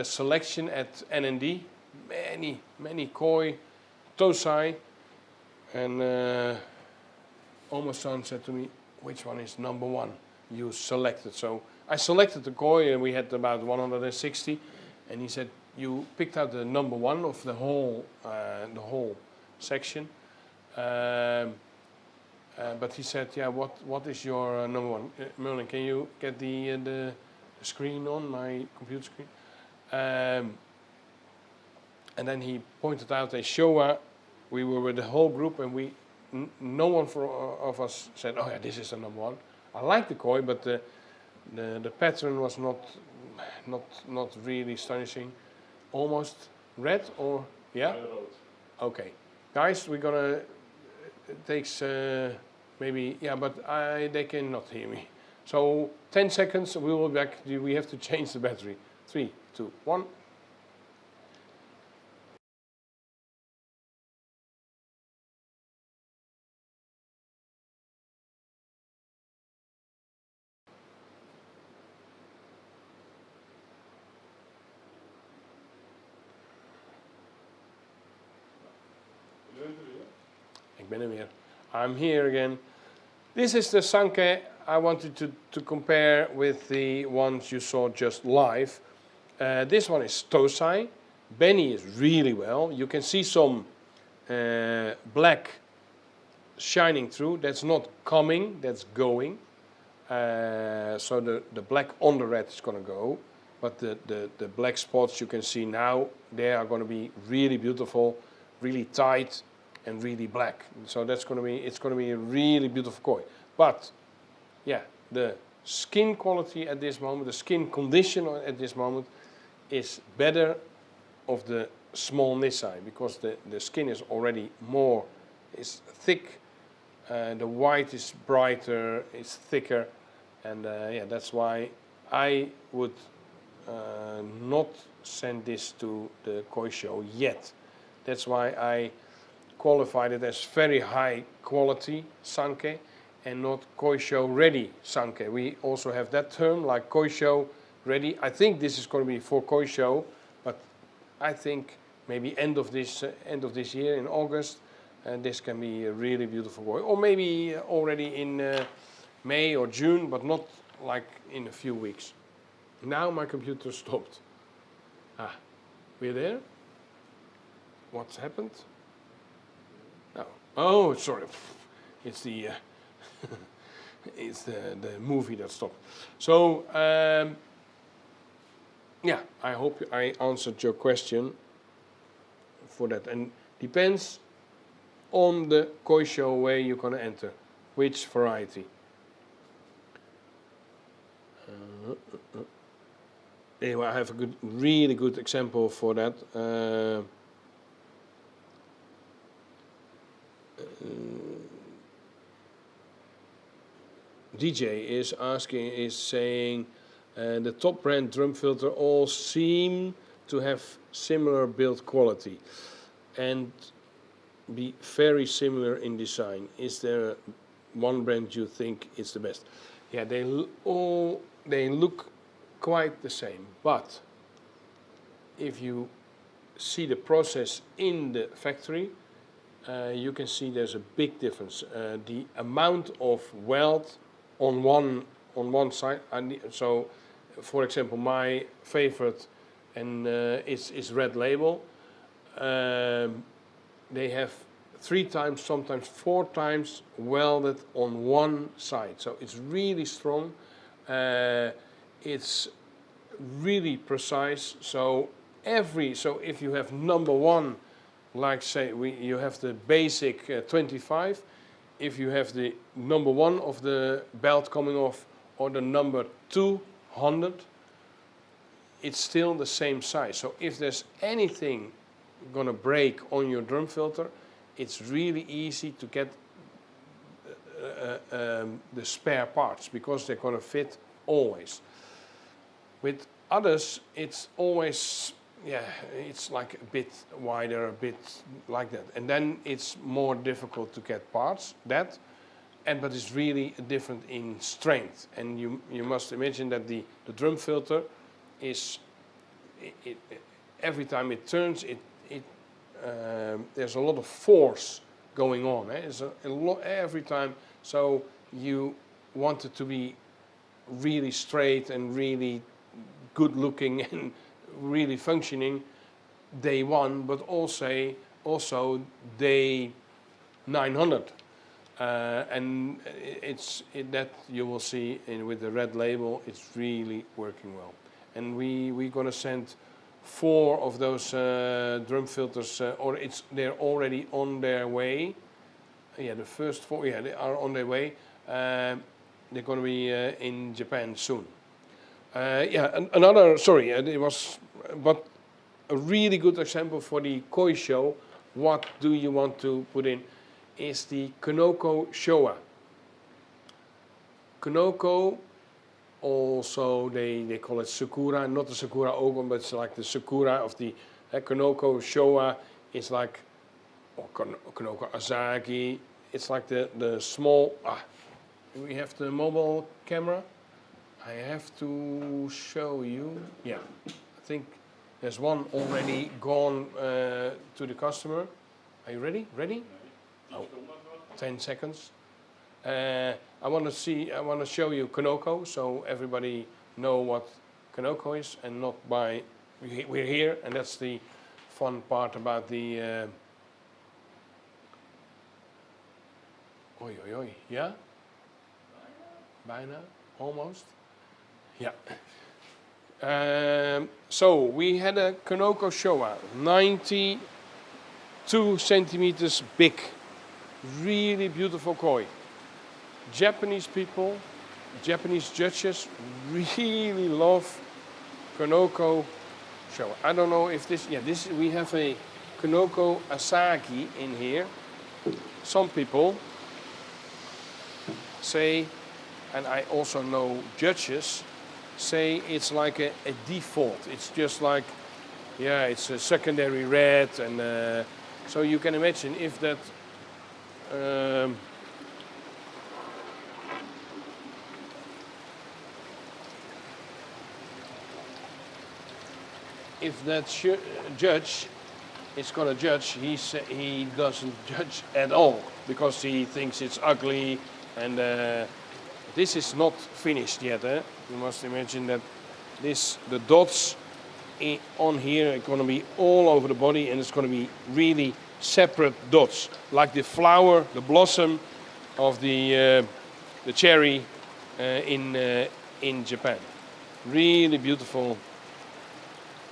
selection at NND, many koi, Tosai, and almost son said to me, which one is number one you selected? So I selected the koi, and we had about 160, and he said, you picked out the number one of the whole section. But he said, yeah, what is your number one? Merlin, can you get the screen on, my computer screen? And then he pointed out a Showa. We were with the whole group, and no one of us said, oh yeah, this is the number one. I like the koi, but the pattern was not really astonishing. Almost red, or yeah? Okay, guys, we're gonna. It takes maybe, yeah, but they cannot hear me. So 10 seconds, we will be back. We have to change the battery. 3, 2, 1. Ik ben er weer. I'm here again. This is the sanke I wanted to compare with the ones you saw just live. This one is Tosai. Benny is really well. You can see some black shining through. That's not coming, that's going. So the black on the red is going to go. But the black spots you can see now, they are going to be really beautiful, really tight, and really black. So it's going to be a really beautiful koi. But yeah, the skin quality at this moment, the skin condition at this moment is better of the small Nisai, because the skin is already more, it's thick, the white is brighter, it's thicker, and yeah, that's why I would not send this to the koi show yet. That's why I qualified it as very high quality sanke and not koi show ready sanke. We also have that term, like koi show ready. I think this is going to be for koi show, but I think maybe end of this year in August, this can be a really beautiful koi. Or maybe already in May or June, but not like in a few weeks. Now my computer stopped. Ah, we're there? What's happened? No. Oh, sorry. It's the it's the movie that stopped. So yeah, I hope I answered your question for that. And depends on the koi show where you're going to enter, which variety. Anyway, I have a really good example for that. DJ is saying the top brand drum filter all seem to have similar build quality and be very similar in design. Is there one brand you think is the best? Yeah, they look quite the same, but if you see the process in the factory, you can see there's a big difference. The amount of weld on one side. So, for example, my favorite and is Red Label. They have 3 times, sometimes 4 times welded on one side. So it's really strong. It's really precise. So if you have number 1, like say you have the basic 25. If you have the number 1 of the belt coming off or the number 200, it's still the same size. So if there's anything gonna break on your drum filter, it's really easy to get the spare parts because they're gonna fit always. With others, it's always, yeah, it's like a bit wider, a bit like that. And then it's more difficult to get parts, but it's really different in strength. And you must imagine that the drum filter is, every time it turns, there's a lot of force going on. It's a lot every time. So you want it to be really straight and really good looking and really functioning day 1, but also day 900. And that you will see with the Red Label, it's really working well. And we're going to send 4 of those drum filters, they're already on their way. Yeah, the first 4, yeah, they are on their way. They're going to be in Japan soon. Yeah, it was, but a really good example for the koi show. What do you want to put in? Is the Kanoko Showa. Kanoko, also they call it Sakura, not the Sakura Ogon, but it's like the Sakura of the Kanoko Showa. It's like Kanoko Azaki. It's like the small. We have the mobile camera. I have to show you. Yeah, I think there's one already gone to the customer. Are you ready? Ready? Oh, 10 seconds. I want to show you Kanoko, so everybody know what Kanoko is, and not by we're here, and that's the fun part about the. Oi, oi, oi, yeah. Bijna, almost. Yeah. So we had a Kanoko Showa, 92 centimeters big, really beautiful koi. Japanese people, Japanese judges really love Kanoko Showa. I don't know if this, we have a Kanoko Asagi in here. Some people say, and I also know judges say it's like a default. It's just like, yeah, it's a secondary red, and so you can imagine if that judge is going to judge, he doesn't judge at all because he thinks it's ugly. And this is not finished yet. You must imagine that the dots on here are going to be all over the body, and it's going to be really separate dots, like the flower, the blossom of the cherry in Japan. Really beautiful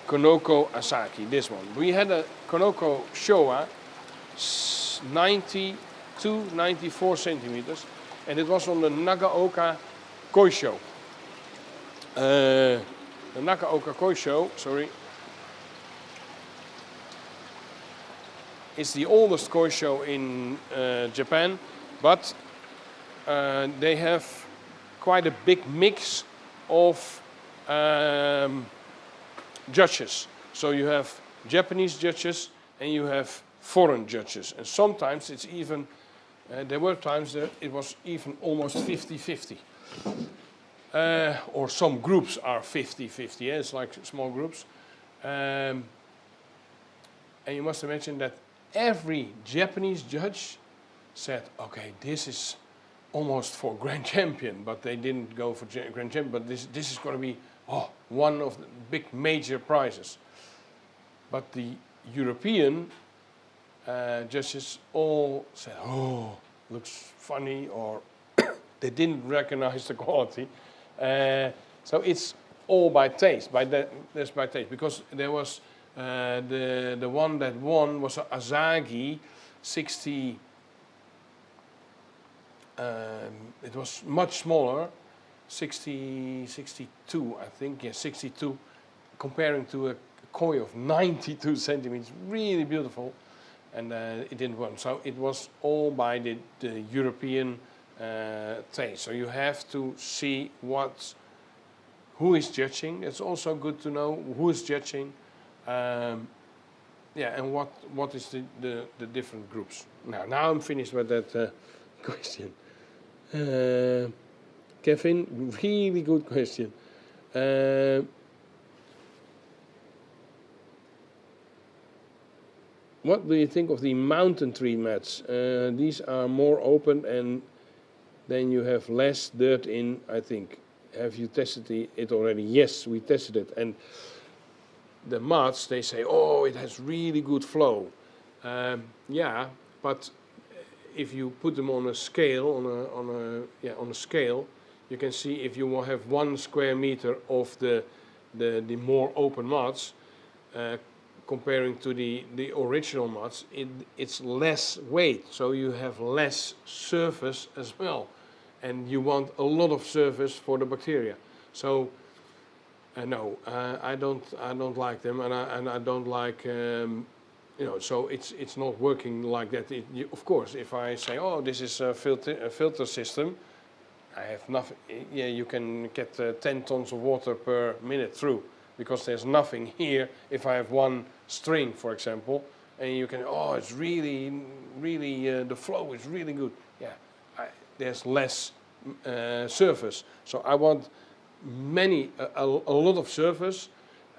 Konoko Asaki, this one. We had a Konoko Showa, 92, 94 centimeters, and it was on the Nagaoka Koi Show. The Nagaoka Koi Show, is the oldest koi show in Japan, but they have quite a big mix of judges. So you have Japanese judges and you have foreign judges. And sometimes it's even, there were times that it was even almost 50-50. Or some groups are 50-50, it's like small groups. And you must imagine that every Japanese judge said, okay, this is almost for grand champion, but they didn't go for grand champion, but this is going to be one of the big major prizes. But the European judges all said, oh, looks funny, or they didn't recognize the quality. So it's all by taste, that's by taste, because there was the one that won was Asagi 60. It was much smaller, 62, I think, yeah, 62, comparing to a koi of 92 centimeters, really beautiful, and it didn't win. So it was all by the European taste. So you have to see who is judging. It's also good to know who is judging, and what is the different groups. Now I'm finished with that question. Kevin, really good question. What do you think of the mountain tree mats? These are more open and then you have less dirt in, I think. Have you tested it already? Yes, we tested it. And the mats, they say, oh, it has really good flow. Yeah, but if you put them on a scale, on a scale, you can see if you will have 1 square meter of the more open mats, comparing to the original mats, it's less weight, so you have less surface as well, and you want a lot of surface for the bacteria. So no, I don't like them, and I don't like. So it's not working like that. Of course, if I say, oh, this is a filter system, I have nothing. Yeah, you can get 10 tons of water per minute through, because there's nothing here. If I have one string, for example, and you can, oh, it's really, the flow is really good. Yeah, there's less surface. So I want a lot of surface,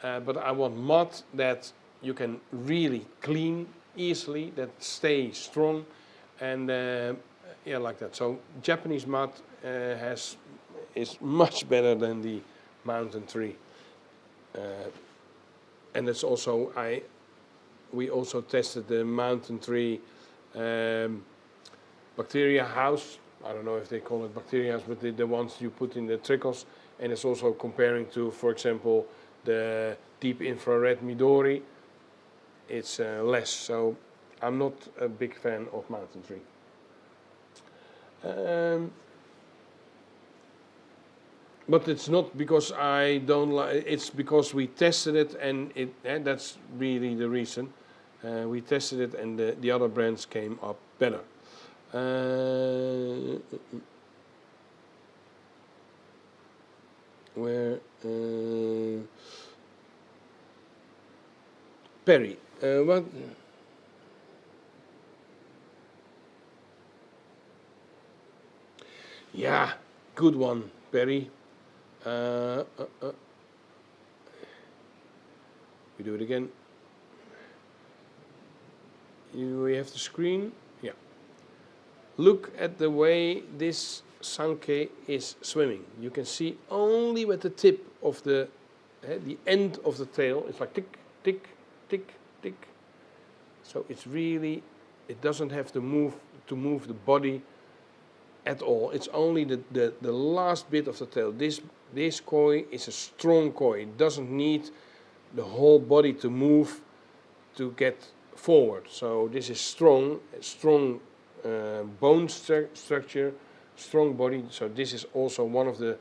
but I want mud that you can really clean easily, that stays strong, and like that. So Japanese mud is much better than the mountain tree, and it's also we also tested the mountain tree bacteria house. I don't know if they call it bacteria house, but the ones you put in the trickles, and it's also comparing to, for example, the deep infrared Midori. It's less, so I'm not a big fan of mountain tree. But it's not because I don't like. It's because we tested it, and that's really the reason. We tested it, and the other brands came up better. Perry, what? Yeah, good one, Perry. We do it again. we have the screen. Yeah. Look at the way this Sanke is swimming. You can see only with the tip of the end of the tail. It's like tick, tick, tick, tick. So it's really, it doesn't have to move the body at all. It's only the last bit of the tail. This koi is a strong koi. It doesn't need the whole body to move to get forward. So this is strong bone structure, strong body. So this is also one of the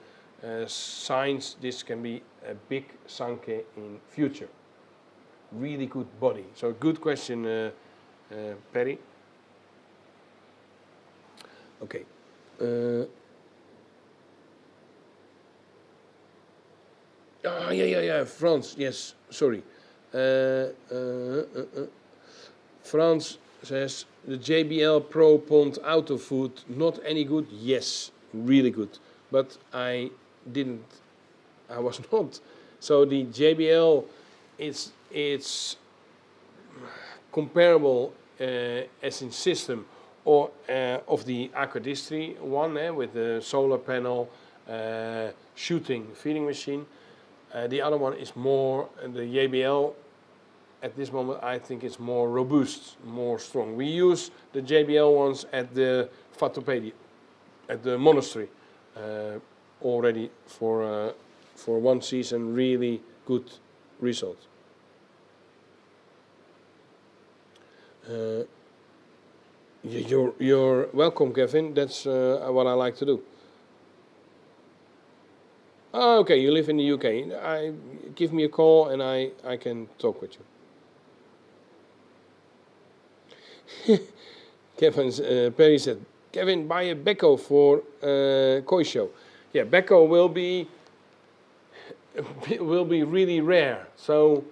signs this can be a big Sanke in future. Really good body. So good question, Perry. Okay. Yeah. France. Yes. Sorry. France says the JBL Pro Pond Auto Food not any good. Yes, really good. But I was not. So the JBL, it's comparable as in system or of the Aquadistri one with the solar panel, shooting feeding machine. The other one is more, the JBL at this moment I think it's more robust, more strong. We use the JBL ones at the Fatopedia, at the monastery already for one season, really good result. You're welcome, Kevin. That's what I like to do. Oh, okay, you live in the UK. Give me a call and I can talk with you. Kevin Perry said, Kevin, buy a Becco for koi show. Yeah, Becco will be really rare. So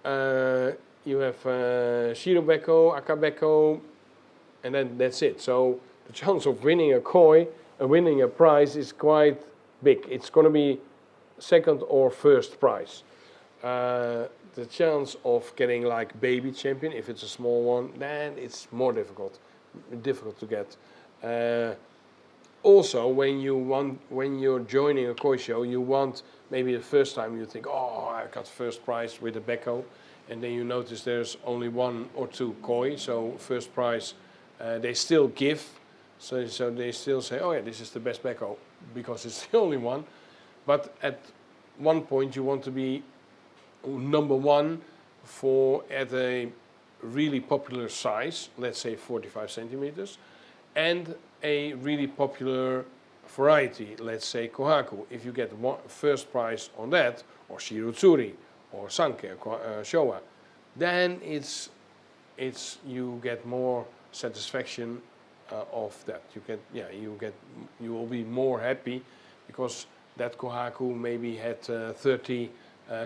you have Shiro Becco, Aka Becco, and then that's it. So the chance of winning a koi, winning a prize is quite big. It's going to be second or first prize. The chance of getting like baby champion, if it's a small one, then it's more difficult to get. Also, when you're joining a koi show, you want maybe the first time you think, oh, I got first prize with a Becco, and then you notice there's only one or two koi. So first prize, they still give. So they still say, oh yeah, this is the best Becco because it's the only one. But at one point you want to be number one at a really popular size, let's say 45 centimeters, and a really popular variety, let's say Kohaku. If you get first prize on that, or Shirutsuri, or Sanke, Showa, then you get more satisfaction of that. You will be more happy because that Kohaku maybe had 30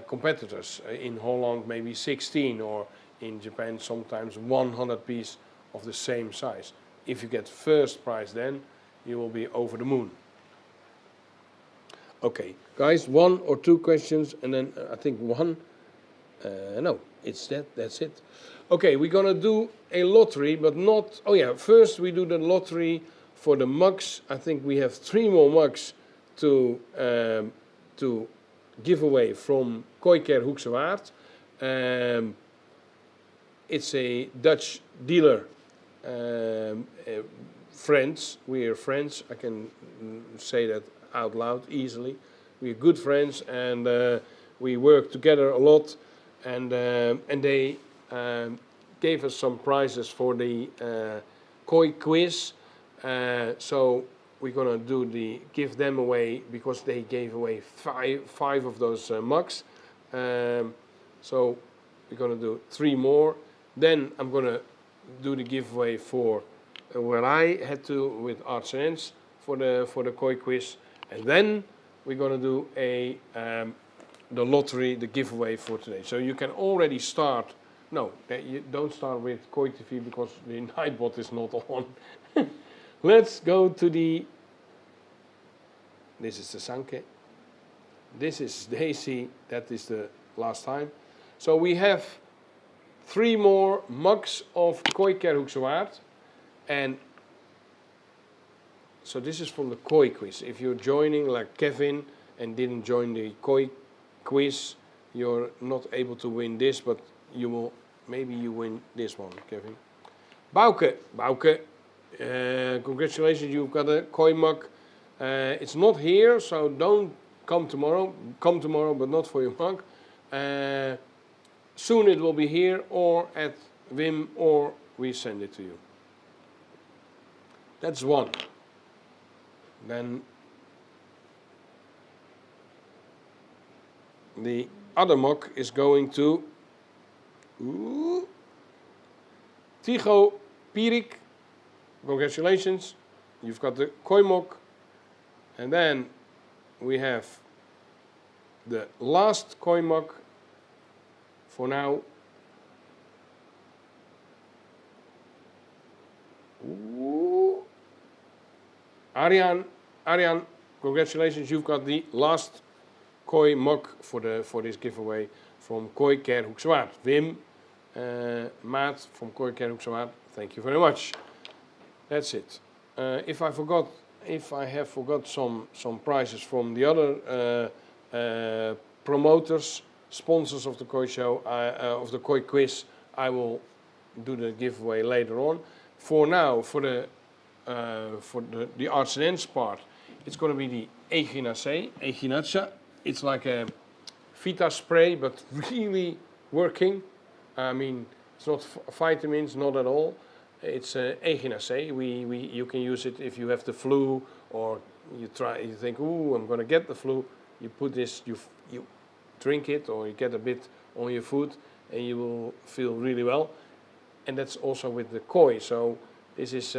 competitors. In Holland maybe 16, or in Japan sometimes 100 pieces of the same size. If you get first prize, then you will be over the moon. Okay, guys, one or two questions, and then I think one. No, that's it. Okay, we're gonna do a lottery, but not. Oh yeah, first we do the lottery for the mugs. I think we have 3 more mugs to give away from Kooiker Hoekse Waard. It's a Dutch dealer. Friends, we are friends. I can say that out loud easily. We're good friends, and we work together a lot. And they gave us some prizes for the koi quiz. So we're gonna give them away because they gave away five of those mugs. So we're gonna do 3 more. Then I'm gonna do the giveaway for where I had to with Arts and Ends for the koi quiz, and then we're gonna do the lottery, the giveaway for today. So you can already start. No, you don't start with Koi TV because the Nightbot is not on. Let's go to this is the Sanke. This is Daisy. That is the last time. So we have 3 more mugs of KOI Hoekse Waard. And so this is from the KOI quiz. If you're joining like Kevin and didn't join the KOI quiz, you're not able to win this, but you will, maybe you win this one, Kevin. Bauke, congratulations, you've got a KOI mug. It's not here, so don't come tomorrow. Come tomorrow, but not for your mug. Soon it will be here or at Wim, or we send it to you. That's one. Then the other mug is going to Tigo Pirik. Congratulations, you've got the KOI mug. And then we have the last KOI mug for now. Arjan, congratulations, you've got the last KOI mug for this giveaway from KOI Hoekse Waard. Wim, Maat from KOI Hoekse Waard, thank you very much. That's it. If I have forgot some prizes from the other promoters, sponsors of the KOI show, of the KOI quiz, I will do the giveaway later on. For now, for the arts and ends part, it's going to be the Echinacea. It's like a Vita spray, but really working. I mean, it's not vitamins, not at all. It's Echinacea. You can use it if you have the flu, or you think, ooh, I'm going to get the flu. You put this, you drink it, or you get a bit on your food, and you will feel really well. And that's also with the KOI. So this is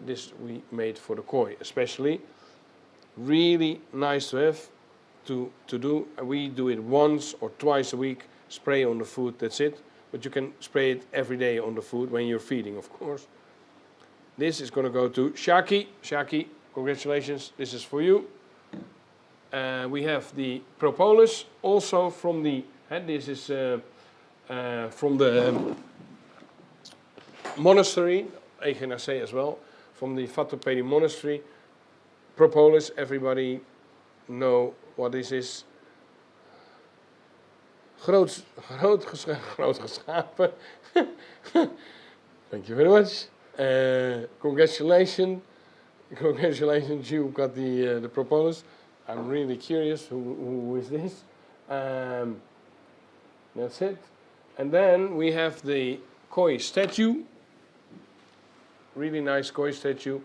this we made for the KOI, especially. Really nice to have, to do. We do it once or twice a week. Spray on the food. That's it. But you can spray it every day on the food when you're feeding, of course. This is going to go to Shaki. Shaki, congratulations. This is for you. We have the propolis also from the. This is from the monastery, Echinacea as well, from the Vatopedi monastery. Propolis, everybody know what this is. Groot geschapen. Thank you very much. Congratulations, you got the propolis. I'm really curious who is this. That's it. And then we have the KOI statue. Really nice KOI statue.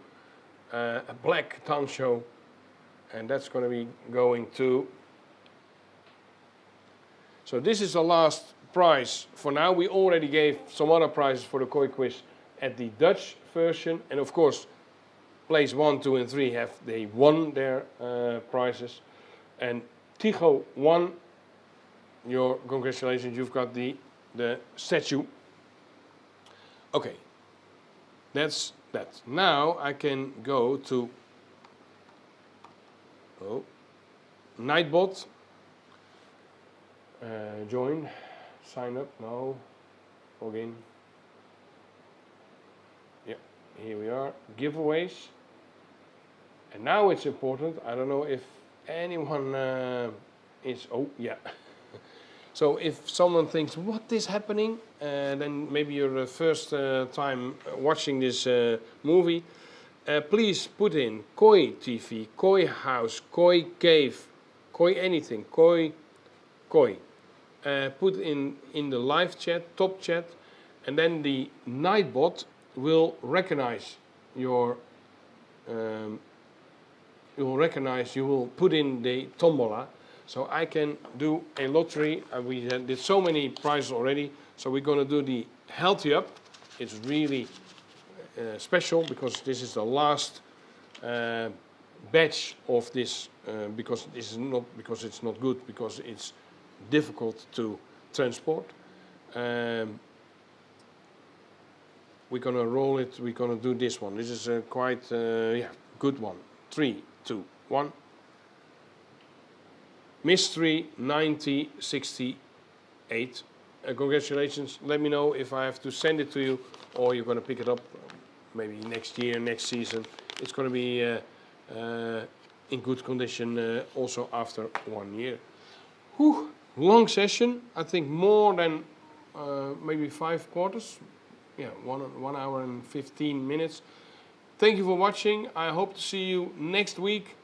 A black tancho. And that's going to be going to. So this is the last prize for now. We already gave some other prizes for the KOI quiz at the Dutch version. And of course, place 1, 2 and 3 they won their prizes. And Tigo won. Your congratulations, you've got the statue. Okay, that's that. Now I can go to Nightbot. Join, sign up, no, login. Yeah, here we are, giveaways. And now it's important, I don't know if anyone is, yeah. So if someone thinks, what is happening? Then maybe you're the first time watching this movie. Please put in KOI TV, KOI House, KOI Cave, KOI anything, KOI. Put in the live chat, top chat, and then the Nightbot will recognize your. You will put in the tombola. So I can do a lottery. We did so many prizes already. So we're going to do the Healthy Up. It's really special because this is the last batch of this. Because this is not because it's not good, because it's difficult to transport. We're going to roll it. We're going to do this one. This is a quite good one. 3, 2, 1. Mystery 9068. congratulations. Let me know if I have to send it to you or you're going to pick it up maybe next year, next season. It's going to be in good condition also after 1 year. Whew, long session. I think more than maybe 5 quarters. Yeah, 1 hour and 15 minutes. Thank you for watching. I hope to see you next week,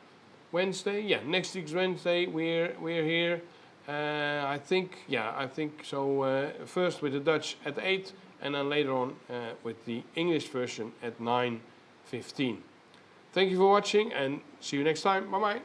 Wednesday. Yeah, next week's Wednesday. We're here. I think so. First with the Dutch at 8, and then later on with the English version at 9:15. Thank you for watching, and see you next time. Bye bye.